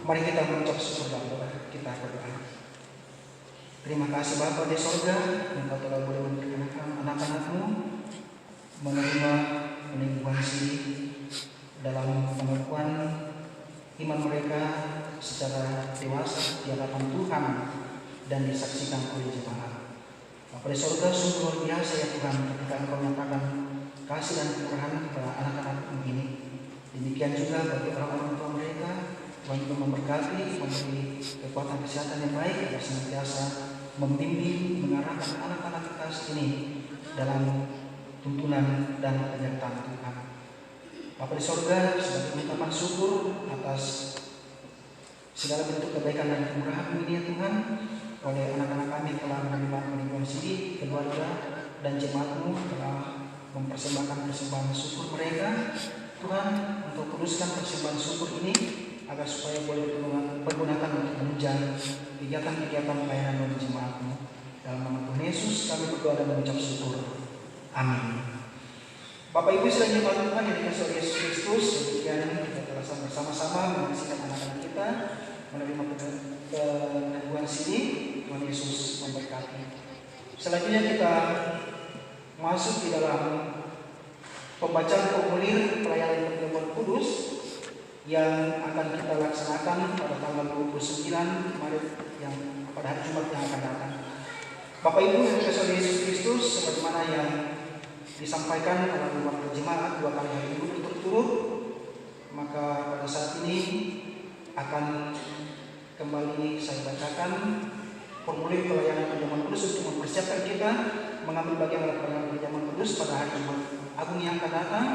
Mari kita mengucap syukur dan doa. Kita berdoa. Terima kasih Bapa di sorga yang Kau telah boleh memperkenalkan anak-anak-Mu menerima peneguhan sini dalam pengakuan iman mereka secara dewasa di hadapan Tuhan dan disaksikan oleh jemaat. Bapa di surga, sungguh luar biasa ya Tuhan ketika Engkau nyatakan kasih dan kemurahan kepada anak-anak ini. Demikian juga bagi orang-orang tua mereka, Tuhan juga memberkati, memberi kekuatan kesehatan yang baik agar senantiasa membimbing, mengarahkan anak-anak kita ini dalam tuntunan dan penyertaan Tuhan. Bapa di surga, sebagai ungkapan syukur atas segala bentuk kebaikan dan kemurahan ini ya Tuhan, oleh anak-anak kami telah menerima penipuan sini, keluarga dan jemaat-Mu telah mempersembahkan persembahan syukur mereka. Tuhan, untuk teruskan persembahan syukur ini agar supaya boleh dipergunakan untuk menunjang kegiatan-kegiatan pelayanan dari jemaat-Mu. Dalam nama Tuhan Yesus kami berdoa dan mengucap syukur. Amin. Bapak Ibu sekalian jemaat Tuhan yang dikasihi oleh Yesus Kristus, demikian kita telah bersama-sama menyaksikan anak-anak kita menerima peneguhan sini. Tuhan Yesus memberkati. Selanjutnya kita masuk di dalam pembacaan formulir pelayanan pertemuan kudus yang akan kita laksanakan pada tanggal 29 Maret yang pada hari Jumat yang akan datang. Bapak Ibu yang dikasihi oleh Yesus Kristus, sebagaimana yang disampaikan oleh wakil jemaat 2 kali hari minggu berturut-turut, maka pada saat ini akan kembali saya bacakan formulir pelayanan perjamuan kudus untuk mempersiapkan kita mengambil bagian dalam pelayanan perjamuan kudus pada hari Jumat Agung yang akan datang,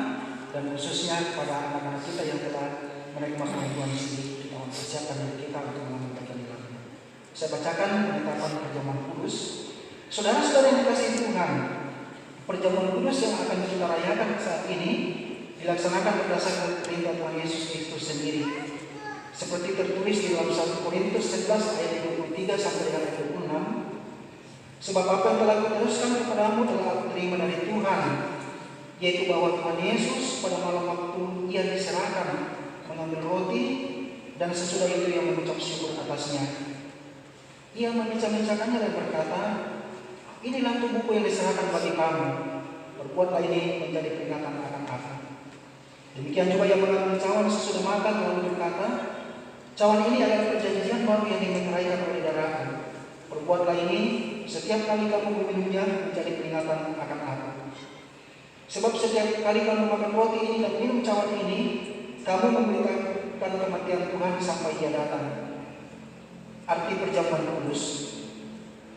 dan khususnya kepada anak-anak kita yang telah menerima pengetahuan sendiri. Kita mempersiapkan diri kita untuk mengambil bagian di dalamnya. Saya bacakan penetapan perjamuan kudus. Saudara-saudara yang dikasihi Tuhan, perjamuan kudus yang akan kita rayakan saat ini dilaksanakan berdasarkan perintah Tuhan Yesus Kristus sendiri, seperti tertulis di dalam 1 Korintus 11 ayat 23 sampai dengan ayat 26. Sebab apa yang telah kuteruskan kepadamu telah aku terima dari Tuhan, yaitu bahwa Tuhan Yesus pada malam waktu ia diserahkan mengambil roti, dan sesudah itu ia mengucap syukur atasnya. Ia memecah-mecahkannya dan berkata, inilah tubuhku yang diserahkan bagi kamu, perbuatlah ini menjadi peringatan akan aku. Demikian juga ia mengambil cawan sesudah makan lalu berkata, cawan ini adalah perjanjian baru yang dimeteraikan oleh darahku. Perbuatlah ini setiap kali kamu meminumnya menjadi peringatan akan aku. Sebab setiap kali kamu makan roti ini dan minum cawan ini, kamu memberitakan kematian Tuhan sampai Dia datang. Arti perjamuan kudus.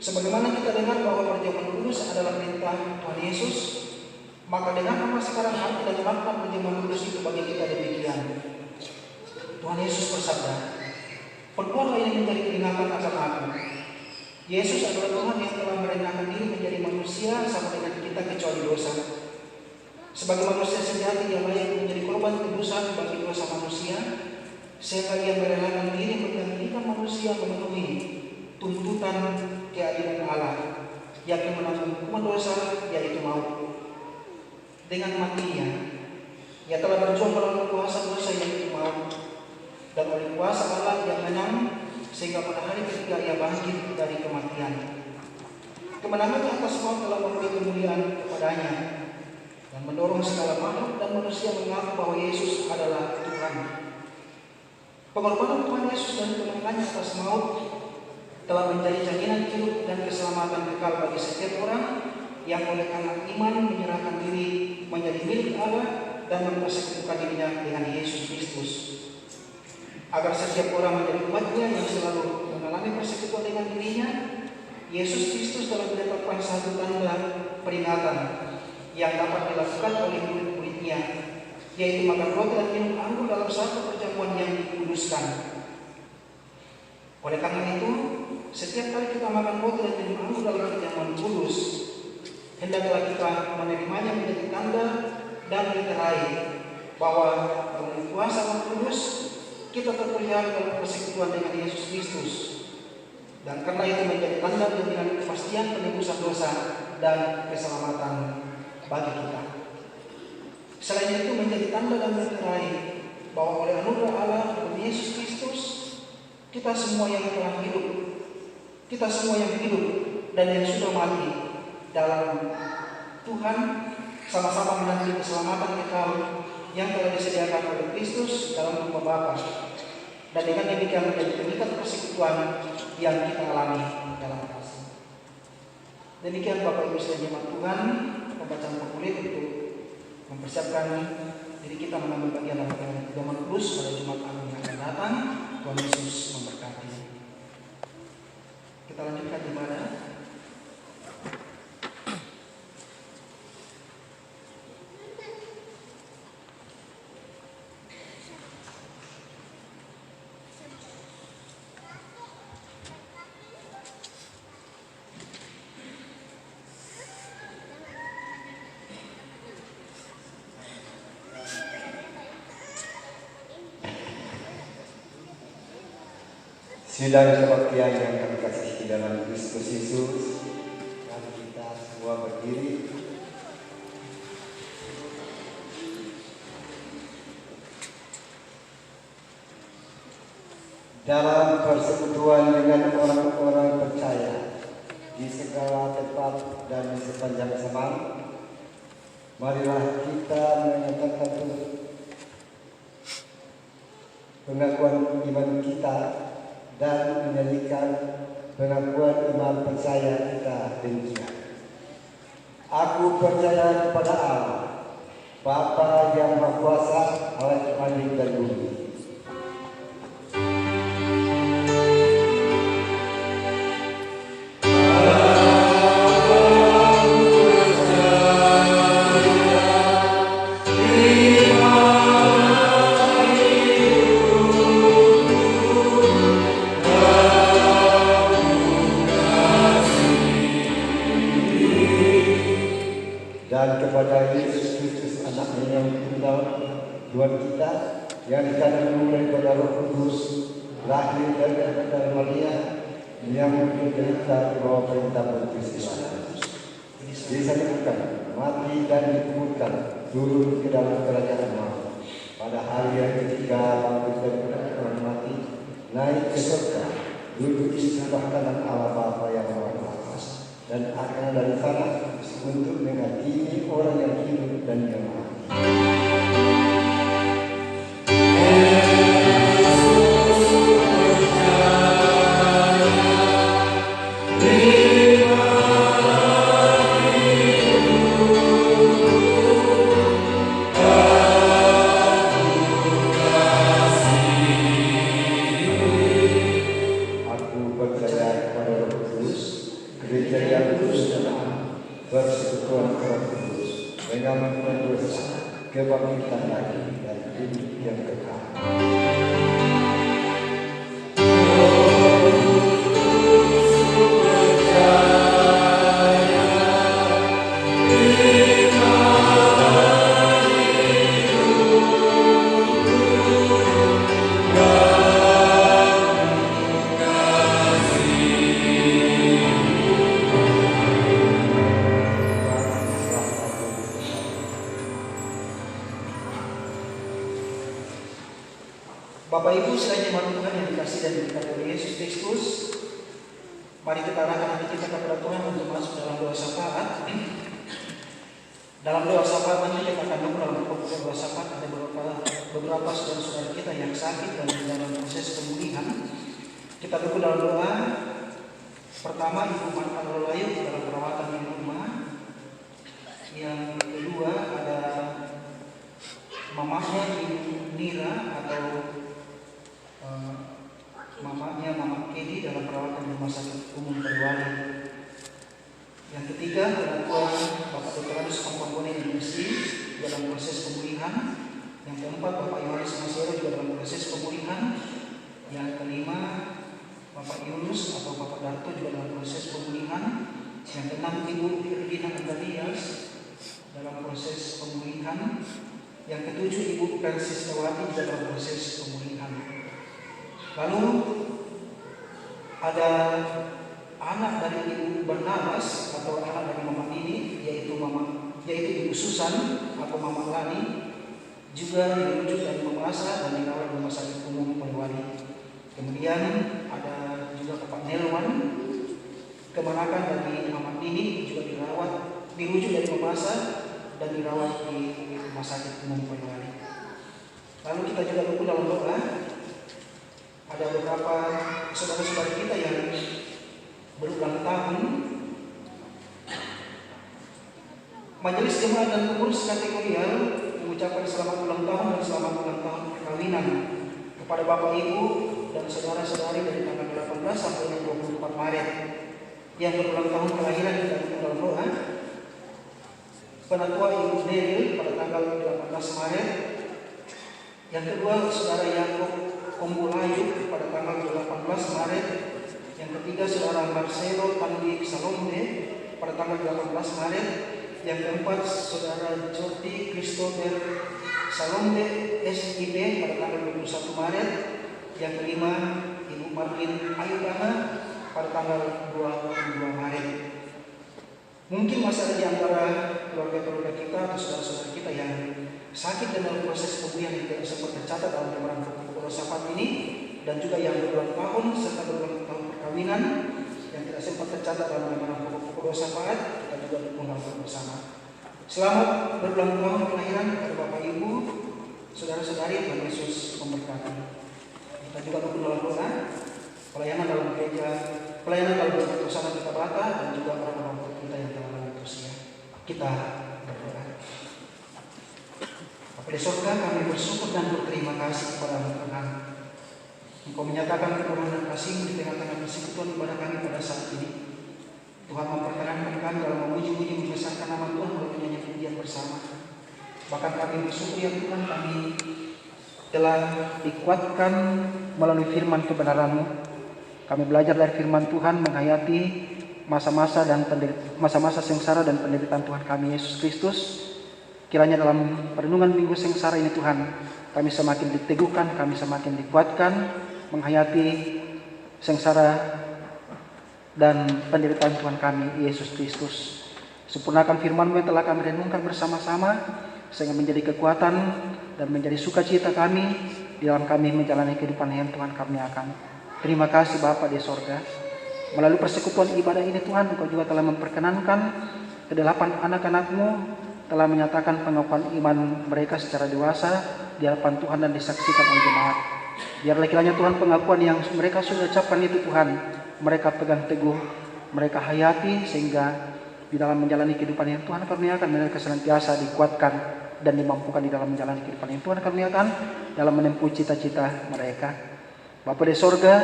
Sebagaimana kita dengar bahwa perjamuan kudus adalah perintah Tuhan Yesus, maka dengan apa sekarang arti dan makna perjamuan kudus itu bagi kita demikian. Tuhan Yesus bersabda, perbuatlah ini menjadi peringatan akan aku. Yesus adalah Tuhan yang telah merendahkan diri menjadi manusia sama dengan kita kecuali dosa. Sebagai manusia sejati, Dia layak menjadi korban tebusan bagi dosa manusia, sehingga Dia merelakan diri menggantikan manusia memenuhi tuntutan keadilan Allah, yakni menanggung hukuman dosa, yaitu maut. Dengan matinya, Ia telah berjuang melawan kuasa dosa yaitu maut, dan oleh kuasa Allah yang menang, sehingga pada hari ketiga Ia bangkit dari kematian. Kemenangan atas maut telah memberi kemuliaan kepadanya dan mendorong segala makhluk dan manusia mengaku bahwa Yesus adalah Tuhan. Pengorbanan Tuhan Yesus dan kemenangannya atas maut telah menjadi jaminan hidup dan keselamatan kekal bagi setiap orang yang oleh karena iman menyerahkan diri menjadi milik Allah dan mempersekutukan dirinya dengan Yesus Kristus. Agar setiap orang menjadi umatnya yang selalu mengalami persekutuan dengan dirinya, Yesus Kristus telah menetapkan satu tanda peringatan yang dapat dilakukan oleh murid-muridnya, yaitu makan roti dan minum anggur dalam satu perjamuan yang dikuduskan. Oleh karena itu, setiap kali kita makan roti dan minum anggur dalam perjamuan kudus, hendaklah kita menerimanya menjadi tanda dan diterai bahwa dengan kuasa Roh Kudus kita terpelihara dalam persekutuan dengan Yesus Kristus, dan karena itu menjadi tanda jaminan kepastian penebusan dosa dan keselamatan bagi kita. Selain itu menjadi tanda dan diterai bahwa oleh anugerah Allah dan Yesus Kristus kita semua yang telah hidup, kita semua yang hidup dan yang sudah mati dalam Tuhan sama-sama menanti keselamatan kekal yang telah disediakan oleh Kristus dalam rumah Bapa, dan dengan demikian menjadi pengikat persekutuan yang kita alami dalam kasih. Demikian Bapak Ibu sekalian jemaat Tuhan, pembacaan formulir untuk mempersiapkan diri kita mengambil bagian dalam Zaman Kudus pada Jumat Agung yang akan datang. Tuhan Yesus memberkati. Kita lanjutkan ibadah. Sidang kebaktian yang kami kasihi dalam Kristus Yesus, mari kita semua berdiri. Dalam persekutuan dengan orang-orang percaya di segala tempat dan di sepanjang zaman, marilah kita menyatakan pengakuan iman kita dan menyanyikan pengakuan iman percaya kita demikian. Aku percaya kepada Allah, Bapa yang Maha Kuasa, Allah langit dan bumi. Dan kepada Yesus Kristus anaknya yang tunggal Tuhan kita yang dikandung daripada Roh Kudus, lahir dari Maria, yang menderita di bawah perintah Pontius Pilatus, disalibkan, mati dan dikuburkan, turun ke dalam kerajaan maut. Pada hari yang ketiga bangkit dari orang mati, naik ke surga, duduk di sebelah kanan Allah Bapa yang Maha Kuasa, dan akan dari sana untuk menghakimi orang yang hidup dan yang mati. Aku percaya kepada Roh Kudus, gereja yang kudus dan aman, persekutuan Roh Kudus, pengampunan dosa, kebangkitan lagi dan hidup yang kekal. Bapak Ibu sekalian jemaat Tuhan yang dikasihi dan diberkati oleh Yesus Kristus, mari kita arahkan hati kita kepada Tuhan untuk masuk dalam doa syafaat. Dalam doa syafaat nanti kita akan dukung dalam pokok doa syafaat ada beberapa saudara-saudara kita yang sakit dan dalam proses pemulihan. Kita dukung dalam doa. Pertama, Ibu Marta Lolayu dalam perawatan di rumah. Yang kedua ada mamanya Ibu Nira atau mamanya Mama Kedi dalam perawatan di Rumah Sakit Umum Polewali. Yang ketiga, pengakuan Bapak Dr. Anus Kompon Indonesia dalam proses pemulihan. Yang keempat, Bapak Yohanes Masero juga dalam proses pemulihan. Yang kelima, Bapak Yunus atau Bapak Darto juga dalam proses pemulihan. Yang keenam, Ibu Regina Andalias dalam proses pemulihan. Yang ketujuh, Ibu Francis Tawati juga dalam proses pemulihan. Lalu ada anak dari Ibu Barnabas atau anak dari Mama ini, yaitu Ibu Susan atau Mama Lani, juga dirujuk dari Mamasa dan dirawat di Rumah Sakit Umum Polewali. Kemudian ada juga Bapak Nelwan, kemenakan dari Mama Nini juga dirujuk dari Mamasa dan dirawat di Rumah Sakit Umum Polewali. Lalu kita juga dukung dalam doa. ada beberapa saudara-saudara kita yang berulang tahun. Majelis Jemaat dan pengurus kategorial mengucapkan selamat ulang tahun dan selamat ulang tahun perkawinan kepada Bapak Ibu dan saudara-saudari dari tanggal 18 sampai 24 Maret yang berulang tahun kelahiran kita dukung dalam doa. Penatua Ibu Neril pada tanggal 18 Maret. Yang kedua Saudara Yakob Kombulayu pada tanggal 18 Maret. Yang ketiga Saudara Marcelo Pandi Salombe pada tanggal 18 Maret. Yang keempat Saudara Jordi Christopher Salombe SIB pada tanggal 21 Maret. Yang kelima Ibu Marlin Ayudana pada tanggal 22 Maret. Mungkin masih ada di antara keluarga-keluarga kita atau saudara-saudara kita yang sakit dalam proses pemulihan yang tidak sempat tercatat dalam lembaran pokok Yosafat ini, dan juga yang berulang tahun serta berulang tahun perkawinan yang tidak sempat tercatat dalam lembaran pokok Yosafat, kita juga dukung dalam bersama. Selamat berulang tahun kelahiran kepada Bapak Ibu, saudara-saudari, Tuhan Yesus memberkati. Kita juga dukung dalam doa, pelayanan dalam gereja, pelayanan dalam Jemaat Usaha kita Bata, dan juga orang-orang kita yang telah lanjut usia. Kita berdoa. Bapa di surga, kami bersyukur dan berterima kasih kepada Tuhan. Engkau menyatakan kemurahan dan kasih-Mu di tengah-tengah persekutuan ibadah kami pada saat ini. Tuhan memperkenankan kami dalam memuji-muji membesarkan nama Tuhan melalui nyanyian pujian bersama. Bahkan kami bersyukur ya Tuhan, kami telah dikuatkan melalui firman kebenaran-Mu. Kami belajar dari firman Tuhan menghayati masa-masa sengsara dan penderitaan Tuhan kami Yesus Kristus. Kiranya dalam perenungan minggu sengsara ini Tuhan, kami semakin diteguhkan, kami semakin dikuatkan menghayati sengsara dan penderitaan Tuhan kami Yesus Kristus. Sempurnakan firman-Mu yang telah kami renungkan bersama-sama, sehingga menjadi kekuatan dan menjadi sukacita kami di dalam kami menjalani kehidupan yang Tuhan kami akan. Terima kasih Bapa di sorga. Melalui persekutuan ibadah ini Tuhan, Engkau juga telah memperkenankan kedelapan anak-anak-Mu telah menyatakan pengakuan iman mereka secara dewasa di hadapan Tuhan dan disaksikan oleh jemaat. Biarlah kiranya Tuhan pengakuan yang mereka sudah ucapkan itu Tuhan, mereka pegang teguh, mereka hayati, sehingga di dalam menjalani kehidupan yang Tuhan karuniakan mereka senantiasa dikuatkan dan dimampukan di dalam menjalani kehidupan yang Tuhan karuniakan dalam menempuh cita-cita mereka. Bapa di sorga,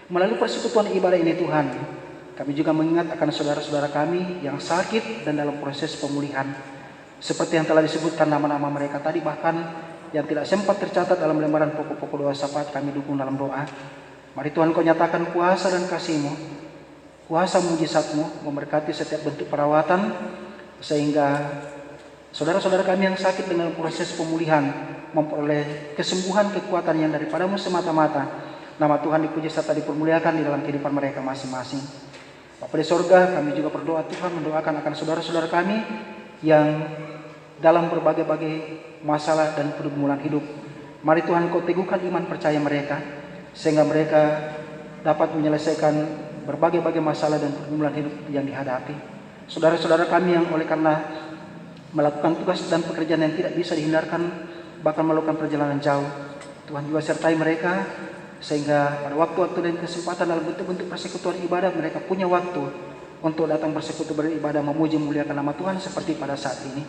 melalui persekutuan ibadah ini Tuhan, kami juga mengingat akan saudara-saudara kami yang sakit dan dalam proses pemulihan. Seperti yang telah disebutkan nama-nama mereka tadi, bahkan yang tidak sempat tercatat dalam lembaran pokok-pokok doa syafaat, kami dukung dalam doa. Mari Tuhan Kau nyatakan kuasa dan kasih-Mu, kuasa mujizat-Mu memberkati setiap bentuk perawatan, sehingga saudara-saudara kami yang sakit dengan proses pemulihan memperoleh kesembuhan, kekuatan yang daripada-Mu semata-mata. Nama Tuhan dipuji serta dipermuliakan di dalam kehidupan mereka masing-masing. Bapa di sorga, kami juga berdoa Tuhan, mendoakan akan saudara-saudara kami yang dalam berbagai-bagai masalah dan pergumulan hidup. Mari Tuhan Kau teguhkan iman percaya mereka, sehingga mereka dapat menyelesaikan berbagai-bagai masalah dan pergumulan hidup yang dihadapi. Saudara-saudara kami yang oleh karena melakukan tugas dan pekerjaan yang tidak bisa dihindarkan, bahkan melakukan perjalanan jauh, Tuhan juga sertai mereka, sehingga pada waktu-waktu dan kesempatan dalam bentuk-bentuk persekutuan ibadah mereka punya waktu untuk datang bersekutu beribadah, memuji muliakan nama Tuhan seperti pada saat ini.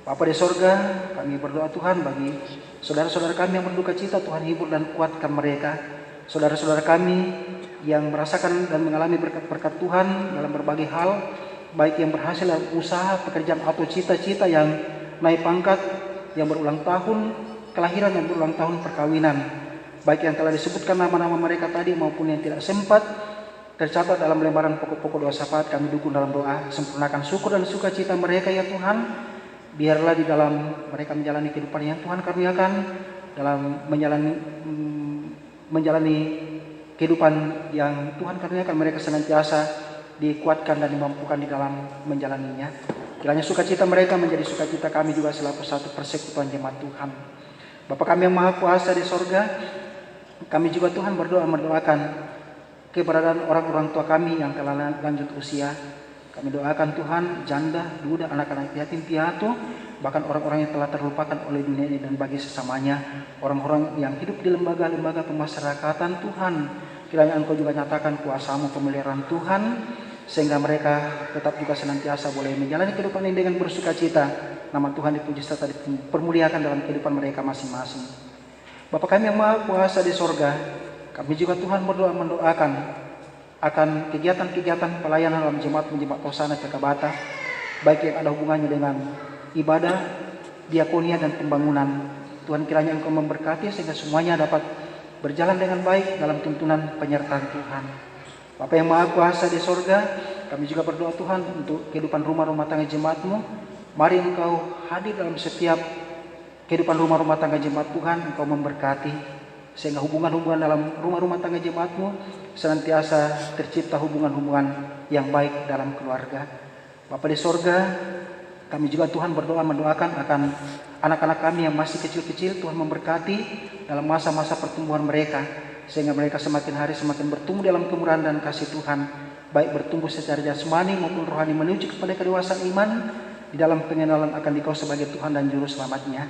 Bapa di sorga, kami berdoa Tuhan bagi saudara-saudara kami yang berduka cita, Tuhan hibur dan kuatkan mereka. Saudara-saudara kami yang merasakan dan mengalami berkat-berkat Tuhan dalam berbagai hal, baik yang berhasil dalam usaha, pekerjaan atau cita-cita yang naik pangkat, yang berulang tahun kelahiran, yang berulang tahun perkawinan, baik yang telah disebutkan nama-nama mereka tadi maupun yang tidak sempat tercatat dalam lembaran pokok-pokok doa syafaat, kami dukung dalam doa. Sempurnakan syukur dan sukacita mereka ya Tuhan. Biarlah di dalam mereka menjalani kehidupan yang Tuhan karuniakan, dalam menjalani kehidupan yang Tuhan karuniakan, mereka senantiasa dikuatkan dan dimampukan di dalam menjalaninya. Kiranya sukacita mereka menjadi sukacita kami juga selaku satu persekutuan jemaat Tuhan. Bapa kami yang Maha Kuasa di sorga, kami juga Tuhan berdoa mendoakan keberadaan orang-orang tua kami yang telah lanjut usia. Kami doakan Tuhan, janda, duda, anak-anak yatim piatu, bahkan orang-orang yang telah terlupakan oleh dunia ini dan bagi sesamanya, orang-orang yang hidup di lembaga-lembaga pemasyarakatan Tuhan. Kiranya Engkau juga nyatakan kuasa-Mu pemeliharaan Tuhan, sehingga mereka tetap juga senantiasa boleh menjalani kehidupan ini dengan bersuka cita. Nama Tuhan dipuji serta dipermuliakan dalam kehidupan mereka masing-masing. Bapa kami yang Maha Kuasa di sorga, kami juga Tuhan mendoakan akan kegiatan-kegiatan pelayanan dalam jemaat Hosana Pekabata, baik yang ada hubungannya dengan ibadah, diakonia dan pembangunan. Tuhan kiranya Engkau memberkati sehingga semuanya dapat berjalan dengan baik dalam tuntunan penyertaan Tuhan. Bapa yang Maha Kuasa di sorga, kami juga berdoa Tuhan untuk kehidupan rumah-rumah tangga jemaat-Mu. Mari Engkau hadir dalam setiap kehidupan rumah-rumah tangga jemaat Tuhan. Engkau memberkati sehingga hubungan-hubungan dalam rumah-rumah tangga jemaat-Mu senantiasa tercipta hubungan-hubungan yang baik dalam keluarga. Bapa di sorga, kami juga Tuhan mendoakan akan anak-anak kami yang masih kecil-kecil. Tuhan memberkati dalam masa-masa pertumbuhan mereka, sehingga mereka semakin hari semakin bertumbuh dalam kemurahan dan kasih Tuhan, baik bertumbuh secara jasmani maupun rohani menuju kepada kedewasaan iman di dalam pengenalan akan Dikau sebagai Tuhan dan Juru Selamatnya.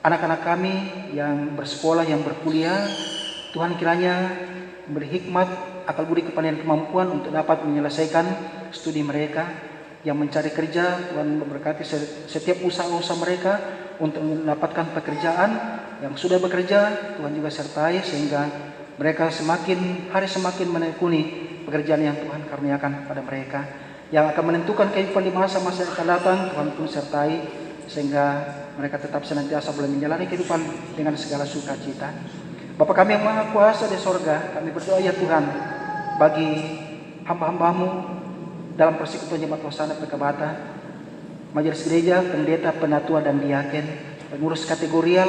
Anak-anak kami yang bersekolah, yang berkuliah, Tuhan kiranya beri hikmat, akal budi, kepandaian, kemampuan untuk dapat menyelesaikan studi mereka. Yang mencari kerja, Tuhan memberkati setiap usaha-usaha mereka untuk mendapatkan pekerjaan. Yang sudah bekerja, Tuhan juga sertai sehingga mereka semakin hari semakin menekuni pekerjaan yang Tuhan karuniakan pada mereka. Yang akan menentukan kehidupan di masa-masa yang akan datang, Tuhan pun sertai sehingga mereka tetap senantiasa boleh menjalani kehidupan dengan segala sukacita. Bapa kami yang Maha Kuasa di sorga, kami berdoa ya Tuhan bagi hamba-hamba-Mu dalam persekutuan Jemaat Hosana Pekabata, majelis gereja, pendeta, penatua dan diaken, pengurus kategorial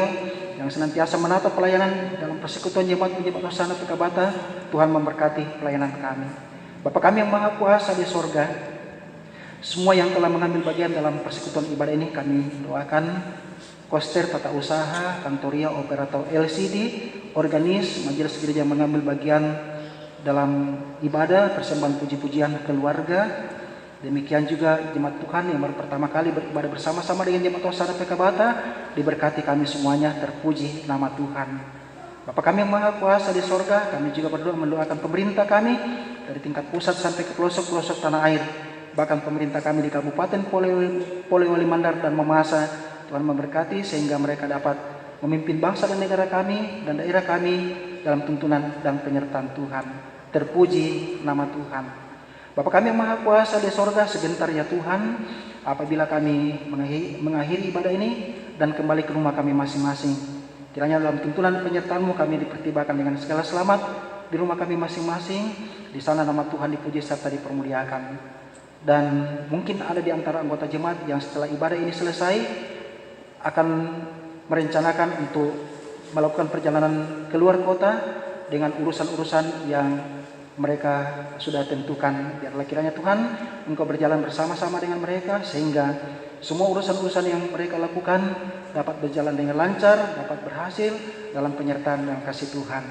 yang senantiasa menata pelayanan dalam persekutuan Jemaat Hosana Pekabata. Tuhan memberkati pelayanan kami. Bapa kami yang Maha Kuasa di sorga, semua yang telah mengambil bagian dalam persekutuan ibadah ini kami doakan. Koster, tata usaha, kantoria, operator LCD, organis, majelis gereja mengambil bagian dalam ibadah, persembahan puji-pujian keluarga. Demikian juga jemaat Tuhan yang baru pertama kali beribadah bersama-sama dengan Jemaat Hosana Pekabata, diberkati kami semuanya, terpuji nama Tuhan. Bapa kami yang Maha Kuasa di sorga, kami juga berdoa mendoakan pemerintah kami dari tingkat pusat sampai ke pelosok-pelosok tanah air, bahkan pemerintah kami di Kabupaten Polewali Mandar dan Mamasa. Tuhan memberkati sehingga mereka dapat memimpin bangsa dan negara kami dan daerah kami dalam tuntunan dan penyertaan Tuhan. Terpuji nama Tuhan. Bapa kami yang Maha Kuasa di sorga, sebentar ya Tuhan, apabila kami mengakhiri ibadah ini dan kembali ke rumah kami masing-masing, kiranya dalam tuntunan penyertaan-Mu kami dipertibakan dengan segala selamat di rumah kami masing-masing. Di sana nama Tuhan dipuji serta dipermuliakan. Dan mungkin ada di antara anggota jemaat yang setelah ibadah ini selesai akan merencanakan untuk melakukan perjalanan keluar kota dengan urusan-urusan yang mereka sudah tentukan. Biarlah kiranya Tuhan Engkau berjalan bersama-sama dengan mereka sehingga semua urusan-urusan yang mereka lakukan dapat berjalan dengan lancar, dapat berhasil dalam penyertaan dan kasih Tuhan.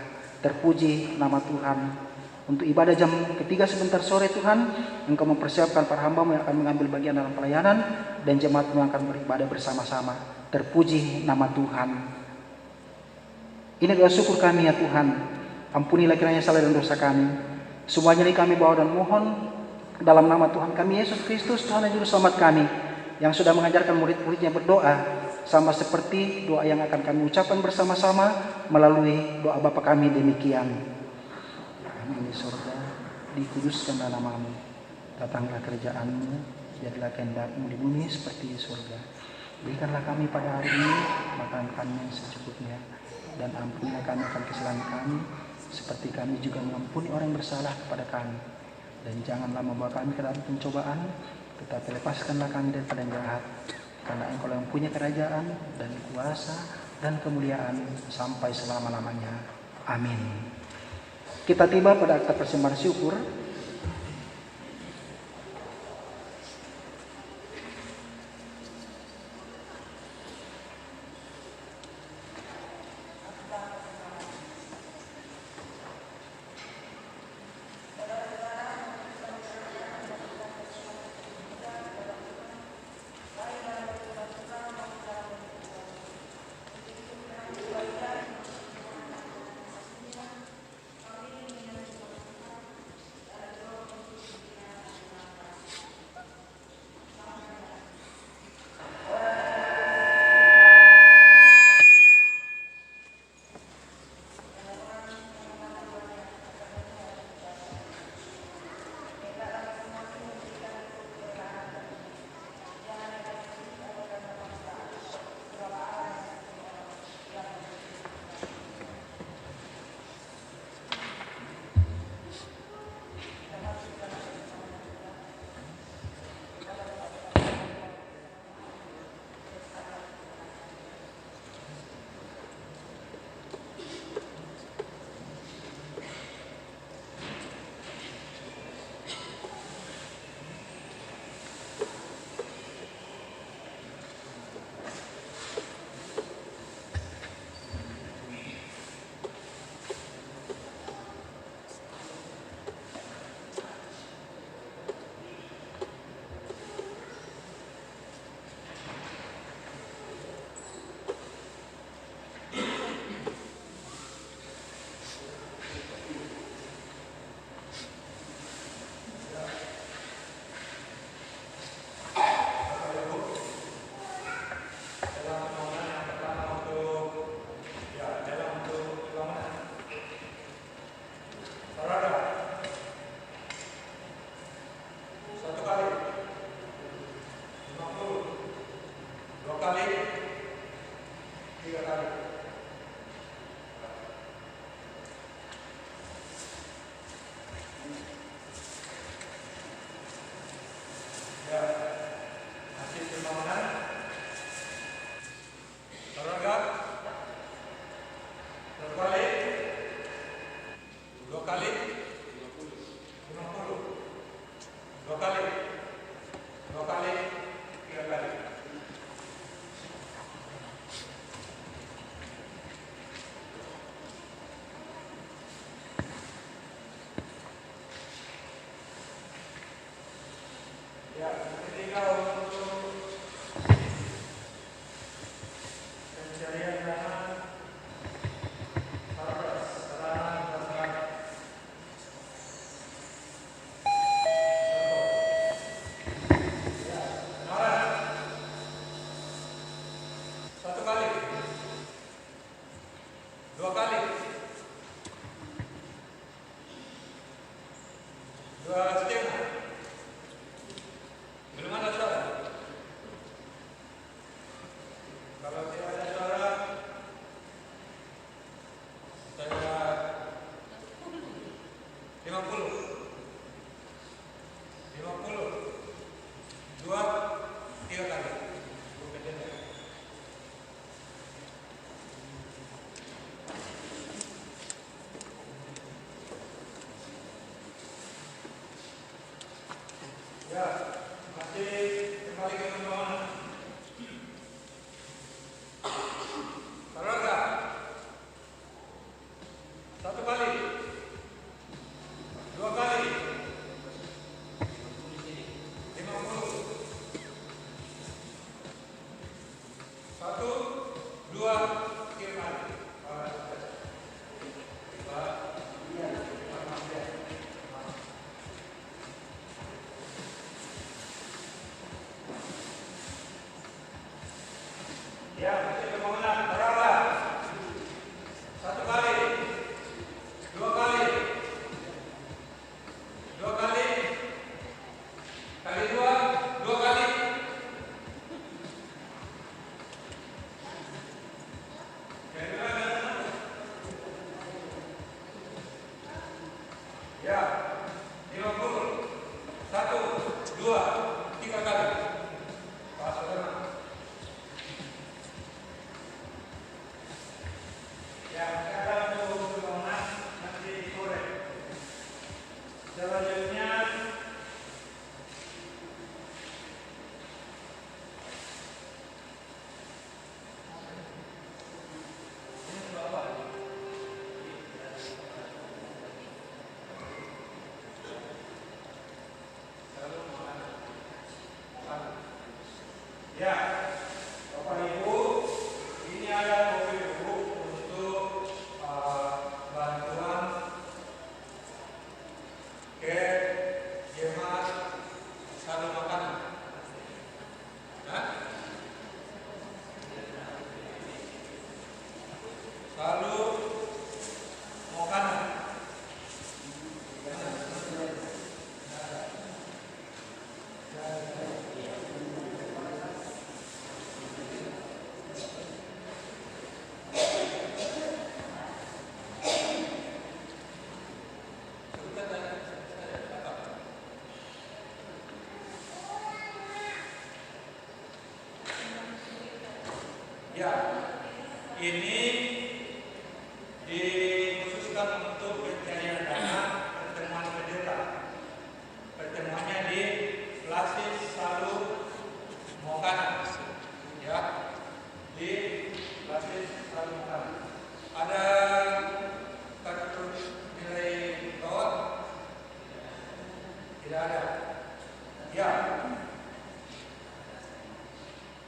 Terpuji nama Tuhan. Untuk ibadah jam ketiga sebentar sore Tuhan, Engkau mempersiapkan para hamba-Mu yang akan mengambil bagian dalam pelayanan dan jemaat-Mu akan beribadah bersama-sama. Terpuji nama Tuhan. Ini doa syukur kami ya Tuhan. Ampunilah kiranya salah dan dosa kami. Semuanya ini kami bawa dan mohon dalam nama Tuhan kami Yesus Kristus, Tuhan dan Juru Selamat kami, yang sudah mengajarkan murid-muridnya berdoa sama seperti doa yang akan kami ucapkan bersama-sama melalui doa Bapa kami demikian. Kami di surga, dikuduskanlah nama-Mu, datanglah kerajaan-Mu, jadilah kehendak-Mu di bumi seperti di surga. Berikanlah kami pada hari ini makanan kami yang secukupnya, dan ampunilah kami akan kesalahan kami, seperti kami juga mengampuni orang yang bersalah kepada kami. Dan janganlah membawa kami ke dalam pencobaan, tetapi lepaskanlah kami daripada yang jahat. Karena Engkau yang punya kerajaan dan kuasa dan kemuliaan sampai selama-lamanya. Amin. Kita tiba pada akta persembahan syukur. Ini dikhususkan untuk pencarian dana pertemuan pendeta. Pertemuannya di Lasis Salu Mokana, ya, di Lasis Salu Mokana. Ada kartu nilai bawah? Tidak ada. Ya.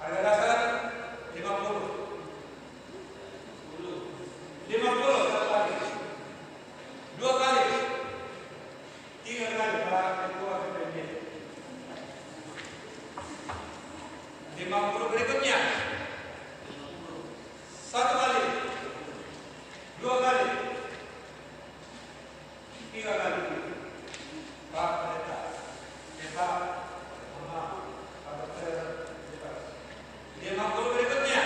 Harga dasar 50. 50 satu kali, 2 kali, 3 kali Pak Ketua PPD. 50 berikutnya 1 kali, 2 kali, 3 kali Pak Pendeta, Pak Mama, Pak Dokter, 50 berikutnya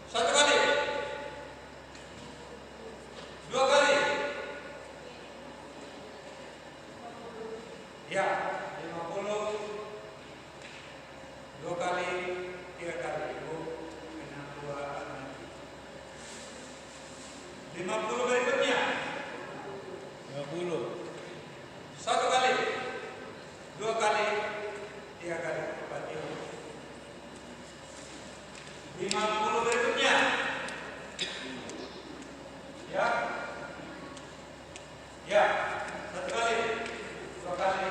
1 kali, 2 kali, ya, 50, 2 kali, 3 kali, Ibu, kena 2 nanti. 50 berikutnya 50, 1 kali, 2 kali, 3 kali, Pak Tio. 50 berikutnya, ya, ya, 1 kali, 2 kali,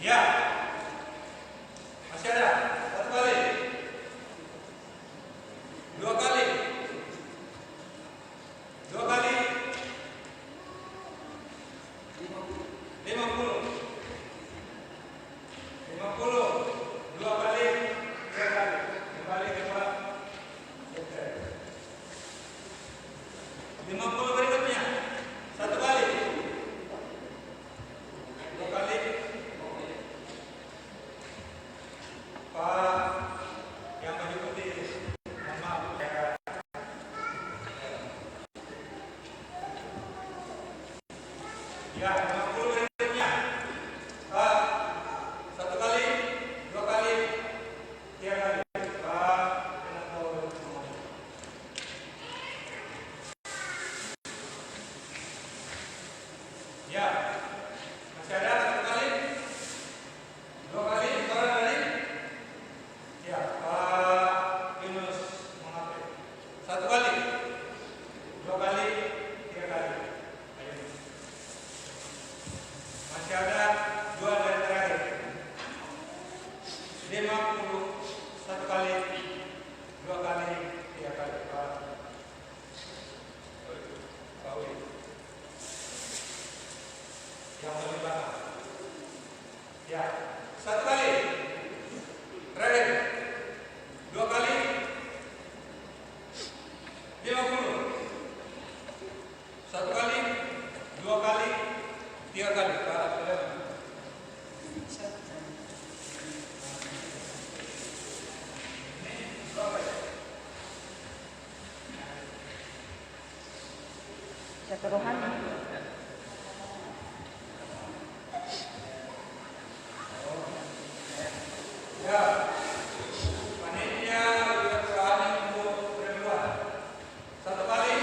Ya. Masih ada? Satu kali. Dua kali. Dua kali. 50. 50. Dua kali. Tiga kali. Kembali ke bawah. 50 berikutnya. Satu kali. Dua kali. Pak yang baju putih. Mohon maaf. Ya, 50 berikutnya. Pak, satu kali, dua kali, tiga kali. Pak, ya, masih ada satu kali, dua kali, sekarang kali. Ya, Pak Yunus mengapai. Satu kali, dua kali, tiga kali. Ayo. Masih ada dua dari terakhir. 50, satu kali, dua kali, tiga kali. Pak Uli. Yang lebih banyak. Ya, satu kali. Terakhir. Dua kali. 50. Satu kali, dua kali, tiga kali. Pak Sulaiman. Satu rohani. Ya, panitia juga keahlian untuk perempuan. Satu kali,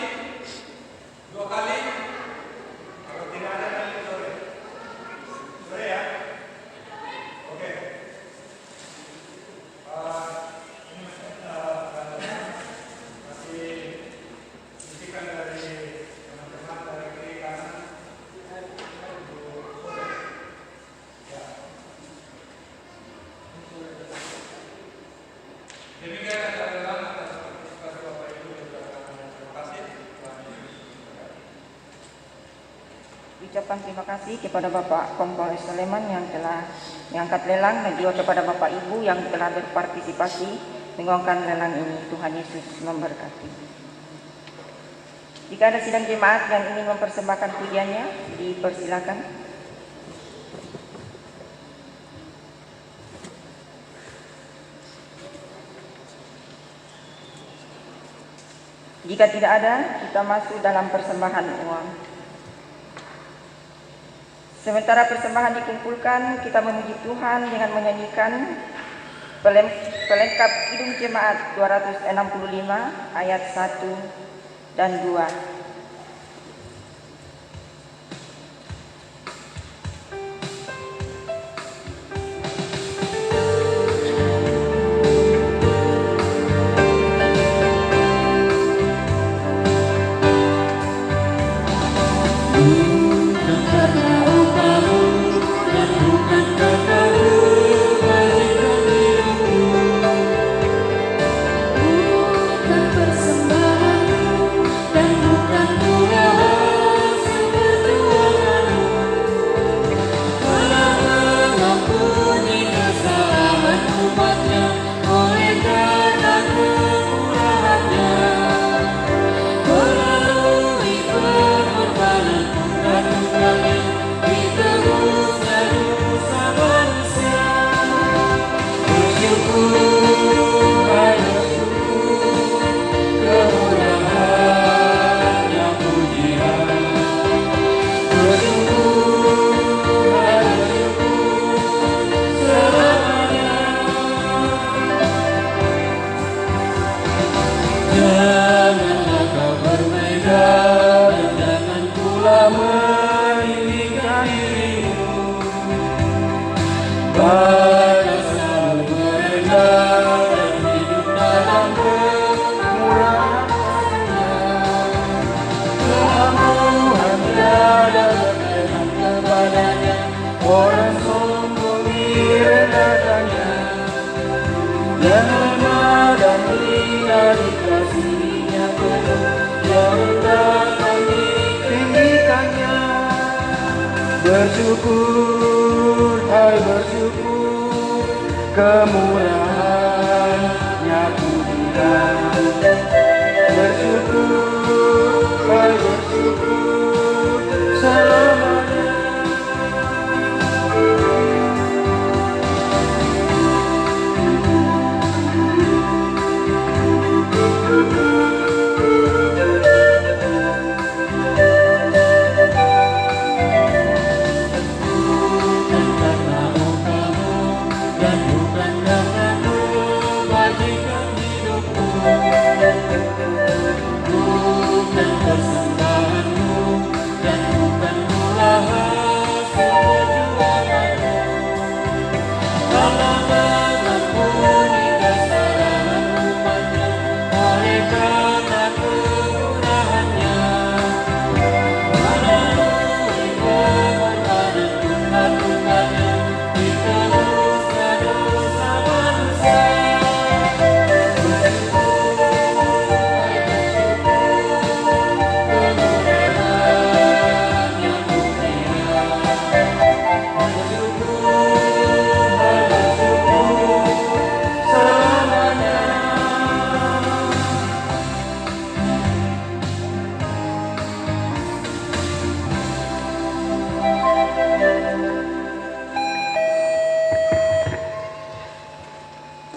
dua kali. Kalau tidak ada nanti sore. Sore ya. Oke. Ini masih bisikan dari teman-teman dari kiri kanan. Ya. Demikian adalah atas partisipasi Bapak Ibu dan terima kasih. Ucapan terima kasih kepada Bapak Kompol Sulaiman yang telah mengangkat lelang dan juga kepada Bapak Ibu yang telah berpartisipasi menggaungkan lelang ini. Tuhan Yesus memberkati. Jika ada sidang jemaat yang ingin mempersembahkan pujiannya, dipersilakan. Jika tidak ada, kita masuk dalam persembahan uang. Sementara persembahan dikumpulkan, kita memuji Tuhan dengan menyanyikan pelengkap Kidung Jemaat 265 ayat 1 dan 2. Bukan persembahanmu dan bukan dari kasih-Nya penuh, yang hendak kami tinggikannya. Bersyukur, hai bersyukur, kemurahan-Nya Tuhan. Bersyukur, hai bersyukur, selamanya.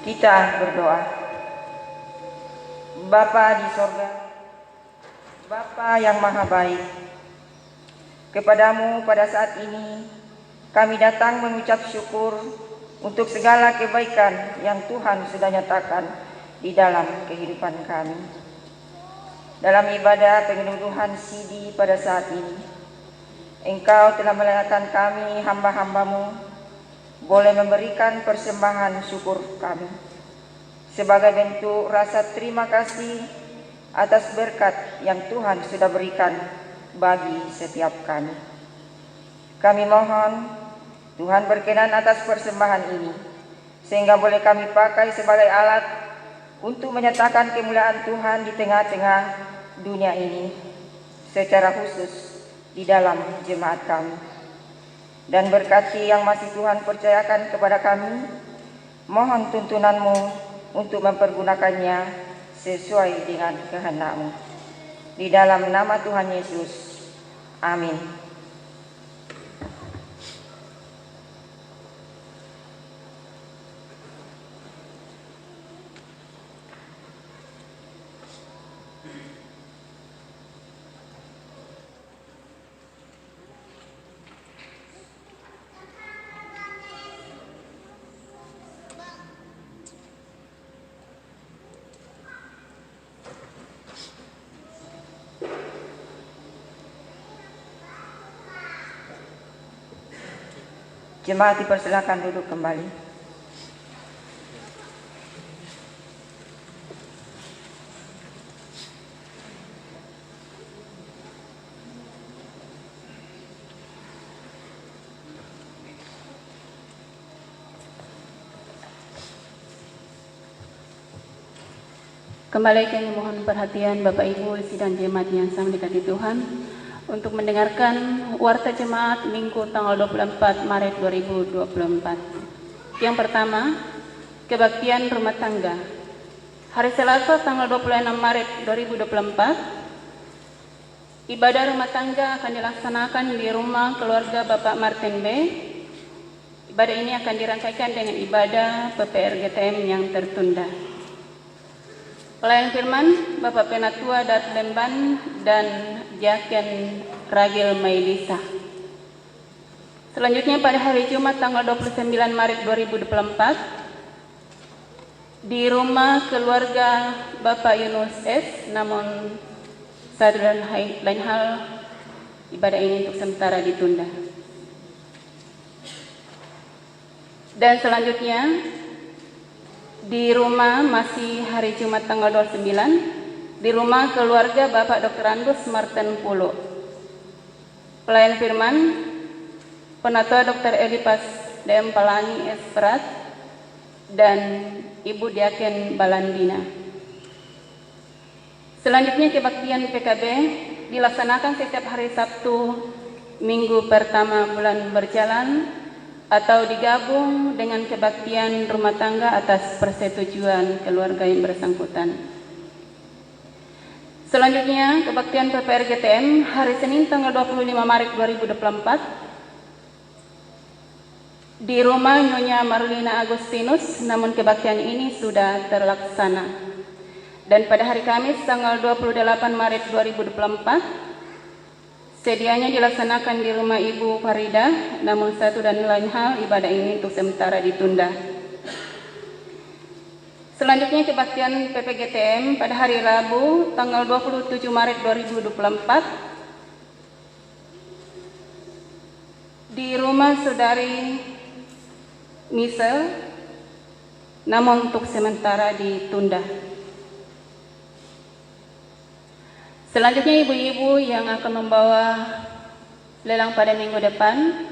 Kita berdoa. Bapa di sorga, Bapa yang maha baik, kepadamu pada saat ini kami datang mengucap syukur untuk segala kebaikan yang Tuhan sudah nyatakan di dalam kehidupan kami. Dalam ibadah pengunduhan sidi pada saat ini, Engkau telah melihatkan kami hamba-hambamu boleh memberikan persembahan syukur kami sebagai bentuk rasa terima kasih atas berkat yang Tuhan sudah berikan bagi setiap kami. Kami mohon Tuhan berkenan atas persembahan ini sehingga boleh kami pakai sebagai alat untuk menyatakan kemuliaan Tuhan di tengah-tengah dunia ini, secara khusus di dalam jemaat kami. Dan berkati yang masih Tuhan percayakan kepada kami, mohon tuntunan-Mu untuk mempergunakannya sesuai dengan kehendak-Mu. Di dalam nama Tuhan Yesus, amin. Jemaat dipersilakan duduk kembali. Kembali kami mohon perhatian Bapak Ibu sidang jemaat yang sangat dikasihi Tuhan untuk mendengarkan warta jemaat Minggu tanggal 24 Maret 2024. Yang pertama, kebaktian rumah tangga. Hari Selasa tanggal 26 Maret 2024, ibadah rumah tangga akan dilaksanakan di rumah keluarga Bapak Martin B. Ibadah ini akan dirangkaikan dengan ibadah PPRGTM yang tertunda. Pelayan firman Bapak Penatua Dat Lemban dan Jaken Ragil Mailisa. Selanjutnya pada hari Jumat tanggal 29 Maret 2024 di rumah keluarga Bapak Yunus S, namun sadar lain hal ibadah ini untuk sementara ditunda. Dan selanjutnya di rumah masih hari Jumat tanggal 29 di rumah keluarga Bapak Dr. Andus Martin Pulo. Pelayan firman Penatua Dr. Elipas DM Palani Esperat dan Ibu Diaken Balandina. Selanjutnya kebaktian PKB dilaksanakan setiap hari Sabtu minggu pertama bulan berjalan atau digabung dengan kebaktian rumah tangga atas persetujuan keluarga yang bersangkutan. Selanjutnya kebaktian PPR GTM hari Senin tanggal 25 Maret 2024 di rumah Nyonya Marlina Agustinus, namun kebaktian ini sudah terlaksana. Dan pada hari Kamis tanggal 28 Maret 2024 sedianya dilaksanakan di rumah Ibu Farida, namun satu dan lain hal ibadah ini untuk sementara ditunda. Selanjutnya kebaktian PPGTM pada hari Rabu tanggal 27 Maret 2024 di rumah Saudari Misel, namun untuk sementara ditunda. Selanjutnya ibu-ibu yang akan membawa lelang pada minggu depan.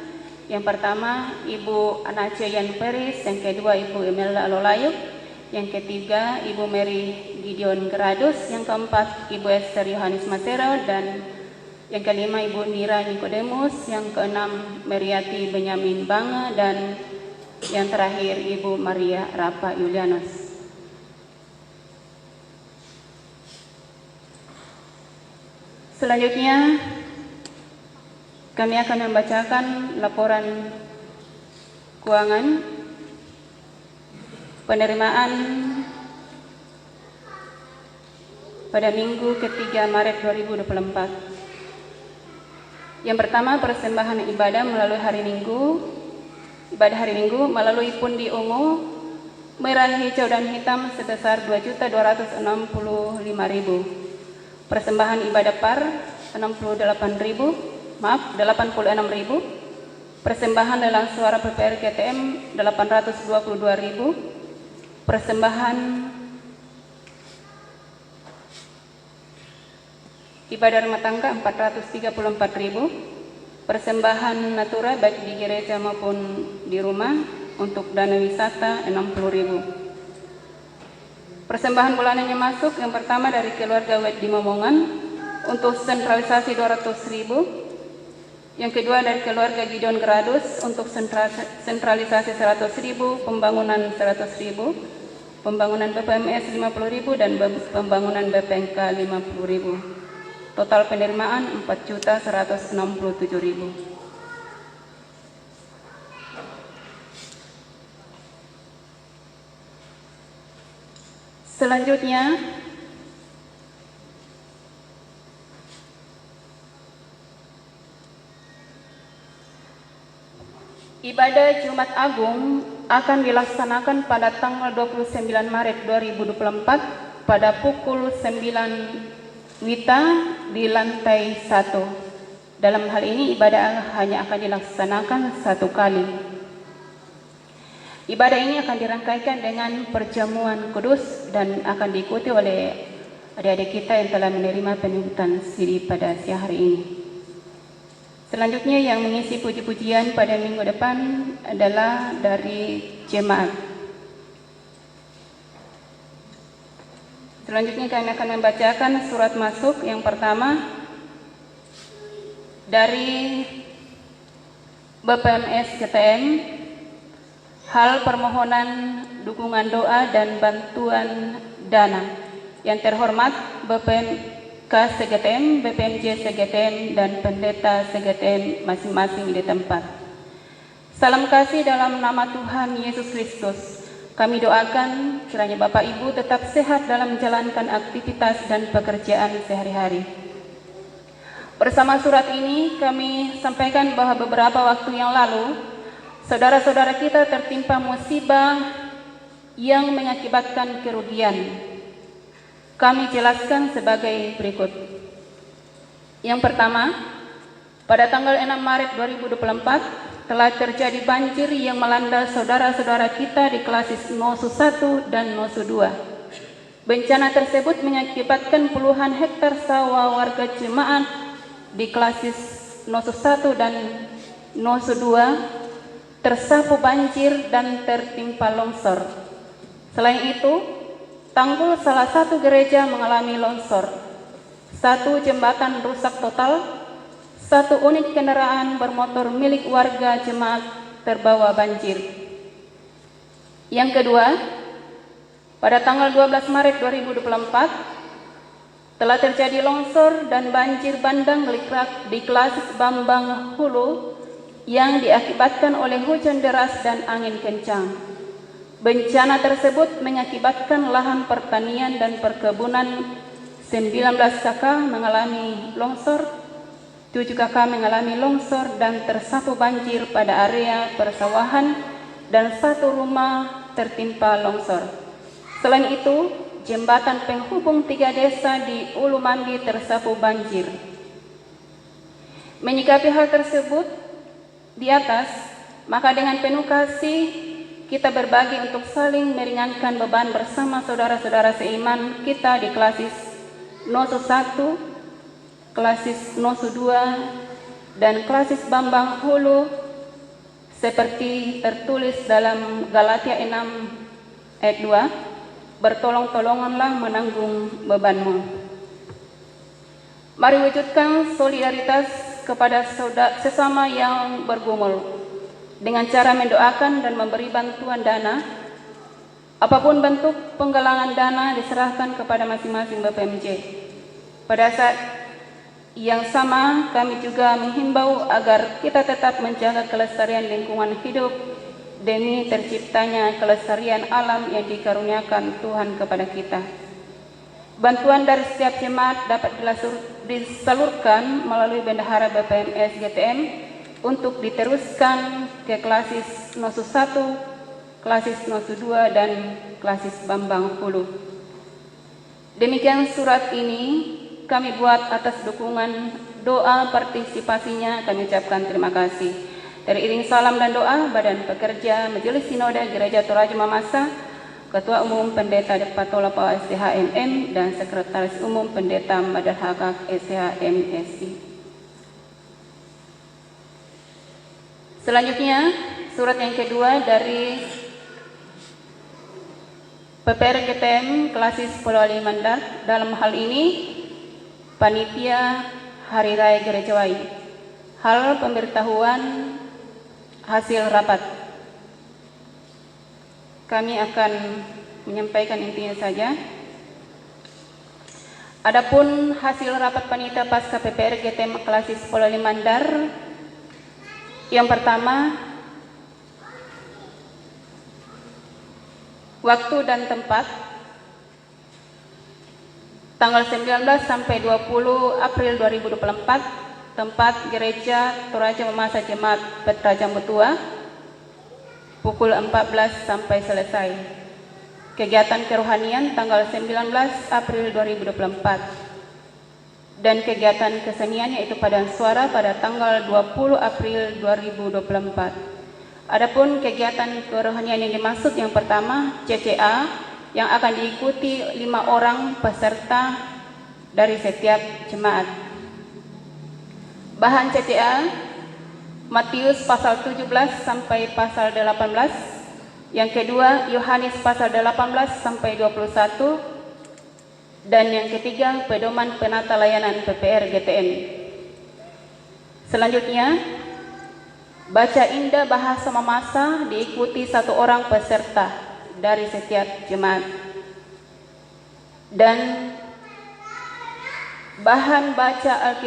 Yang pertama Ibu Anace Yan Peris, yang kedua Ibu Imelda Alolayuk, yang ketiga Ibu Mary Gideon Gradus, yang keempat Ibu Esther Yohanes Masero, dan yang kelima Ibu Nira Nikodemus, yang keenam Meriati Benyamin Banga, dan yang terakhir Ibu Maria Rapa Yulianus. Selanjutnya kami akan membacakan laporan keuangan penerimaan pada minggu ketiga Maret 2024. Yang pertama, persembahan ibadah melalui ibadah hari Minggu melalui pundi ungu, merah, hijau, dan hitam sebesar 2.265.000. Persembahan ibadah par 86.000. Persembahan lelang suara PPR GTM 822.000. Persembahan ibadah rumah tangga 434.000. Persembahan natura baik di gereja maupun di rumah untuk dana wisata 60.000. Persembahan bulanan yang masuk, yang pertama dari keluarga Wed di Momongan untuk sentralisasi 200.000. Yang kedua dari keluarga Gideon Gradus untuk sentralisasi 100.000, pembangunan 100.000, pembangunan BPMS 50.000, dan pembangunan BPNK 50.000. Total penerimaan 4.167.000. Selanjutnya ibadah Jumat Agung akan dilaksanakan pada tanggal 29 Maret 2024 pada pukul 9 WITA di lantai 1. Dalam hal ini ibadah hanya akan dilaksanakan satu kali. Ibadah ini akan dirangkaikan dengan perjamuan kudus dan akan diikuti oleh adik-adik kita yang telah menerima penyambutan siri pada siang hari ini. Selanjutnya yang mengisi puji-pujian pada minggu depan adalah dari jemaat. Selanjutnya kami akan membacakan surat masuk yang pertama dari BPMS GTM. Hal permohonan dukungan doa dan bantuan dana. Yang terhormat BPMK SGTM, BPMJ SGTM, dan pendeta SGTM masing-masing di tempat. Salam kasih dalam nama Tuhan Yesus Kristus. Kami doakan kiranya Bapak Ibu tetap sehat dalam menjalankan aktivitas dan pekerjaan sehari-hari. Bersama surat ini kami sampaikan bahwa beberapa waktu yang lalu saudara-saudara kita tertimpa musibah yang mengakibatkan kerugian. Kami jelaskan sebagai berikut. Yang pertama, pada tanggal 6 Maret 2024 telah terjadi banjir yang melanda saudara-saudara kita di Klasis Nosu 1 dan Nosu 2. Bencana tersebut mengakibatkan puluhan hektar sawah warga jemaat di Klasis Nosu 1 dan Nosu 2 tersapu banjir dan tertimpa longsor. Selain itu, Tanggul salah satu gereja mengalami longsor, 1 jembatan rusak total, 1 unit kendaraan bermotor milik warga jemaat terbawa banjir. Yang kedua, pada tanggal 12 Maret 2024 telah terjadi longsor dan banjir bandang di Klasis Bambang Hulu yang diakibatkan oleh hujan deras dan angin kencang. Bencana tersebut mengakibatkan lahan pertanian dan perkebunan 19 kakak mengalami longsor, 7 kakak mengalami longsor dan tersapu banjir pada area persawahan dan 1 rumah tertimpa longsor. Selain itu, jembatan penghubung 3 desa di Ulu Mandi tersapu banjir. Menyikapi hal tersebut di atas, maka dengan penuh kasih kita berbagi untuk saling meringankan beban bersama saudara-saudara seiman kita di Klasis Nosu 1, Klasis Nosu 2, dan Klasis Bambang Hulu seperti tertulis dalam Galatia 6 ayat 2. Bertolong-tolonganlah menanggung bebanmu. Mari wujudkan solidaritas kepada sesama yang bergumul dengan cara mendoakan dan memberi bantuan dana. Apapun bentuk penggalangan dana diserahkan kepada masing-masing BPMJ. Pada saat yang sama, kami juga menghimbau agar kita tetap menjaga kelestarian lingkungan hidup demi terciptanya kelestarian alam yang dikaruniakan Tuhan kepada kita. Bantuan dari setiap jemaat dapat disalurkan melalui bendahara BPMS GTM untuk diteruskan ke Klasis Nosu 1, Klasis Nosu 2, dan Klasis Bambang Hulu. Demikian surat ini kami buat atas dukungan doa partisipasinya. Kami ucapkan terima kasih. Teriring salam dan doa, Badan Pekerja Majelis Sinode Gereja Toraja Mamasa, Ketua Umum Pendeta Patola Pawa STHMM, dan Sekretaris Umum Pendeta Madar Hakak STHMSI. Selanjutnya, surat yang kedua dari PPR GTM Klasis Polewali Mandar, dalam hal ini Panitia Hari Raya Gereja Wai. Hal pemberitahuan hasil rapat. Kami akan menyampaikan intinya saja. Adapun hasil rapat panitia pasca PPR GTM Klasis Polewali Mandar, yang pertama, waktu dan tempat tanggal 19 sampai 20 April 2024, tempat Gereja Toraja Mamasa Jemaat Petra Jambutua, pukul 14 sampai selesai. Kegiatan kerohanian tanggal 19 April 2024 dan kegiatan kesenian yaitu paduan suara pada tanggal 20 April 2024. Adapun kegiatan kerohanian yang dimaksud, yang pertama CCA yang akan diikuti 5 orang peserta dari setiap jemaat. Bahan CCA Matius pasal 17 sampai pasal 18. Yang kedua Yohanes pasal 18 sampai 21. Dan yang ketiga pedoman penata layanan PPR GTM. Selanjutnya, baca indah bahasa Mamasa diikuti 1 orang peserta dari setiap jemaat. Dan bahan baca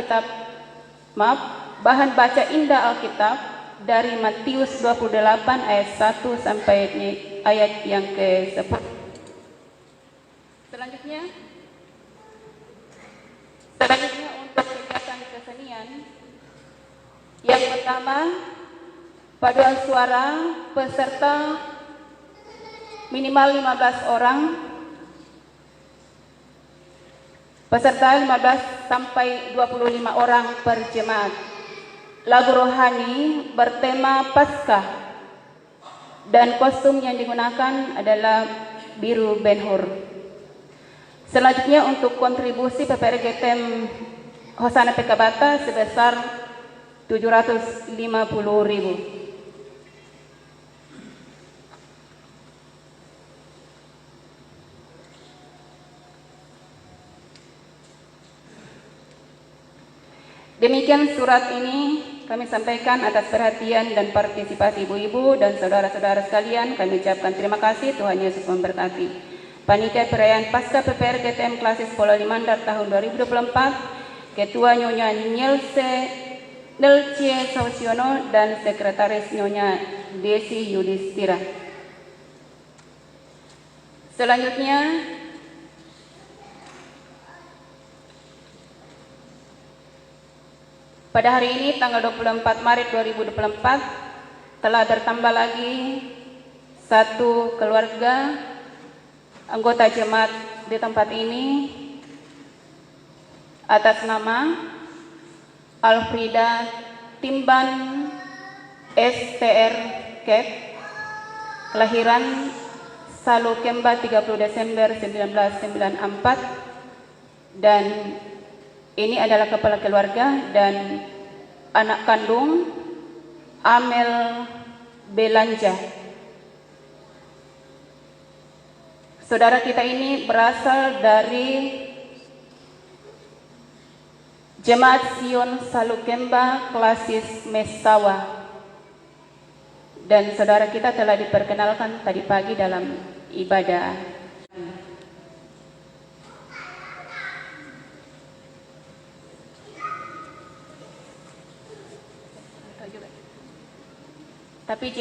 indah Alkitab dari Matius 28 ayat 1 sampai ayat yang ke-10. Selanjutnya untuk kegiatan kesenian, yang pertama paduan suara peserta minimal 15 orang. Peserta 15 sampai 25 orang per jemaat. Lagu rohani bertema Paskah dan kostum yang digunakan adalah biru Ben-Hur. Selanjutnya untuk kontribusi PPR GTM Hosana PK Bata sebesar 750.000. Demikian surat ini kami sampaikan atas perhatian dan partisipasi ibu-ibu dan saudara-saudara sekalian. Kami ucapkan terima kasih. Tuhan Yesus memberkati. Panitia Perayaan Pasca PPRGTM Klasis Pola Limandar tahun 2024, Ketua Nyonya Nielse Nelcie Sausiono dan Sekretaris Nyonya Desi Yudhistira. Selanjutnya, pada hari ini tanggal 24 Maret 2024 telah bertambah lagi satu keluarga anggota jemaat di tempat ini atas nama Alfrida Timban STR Kep, kelahiran Salukemba 30 Desember 1994, dan ini adalah kepala keluarga dan anak kandung Amel Belanja. Saudara kita ini berasal dari Jemaat Sion Salukemba Klasis Mestawa. Dan saudara kita telah diperkenalkan tadi pagi dalam ibadah. Tapi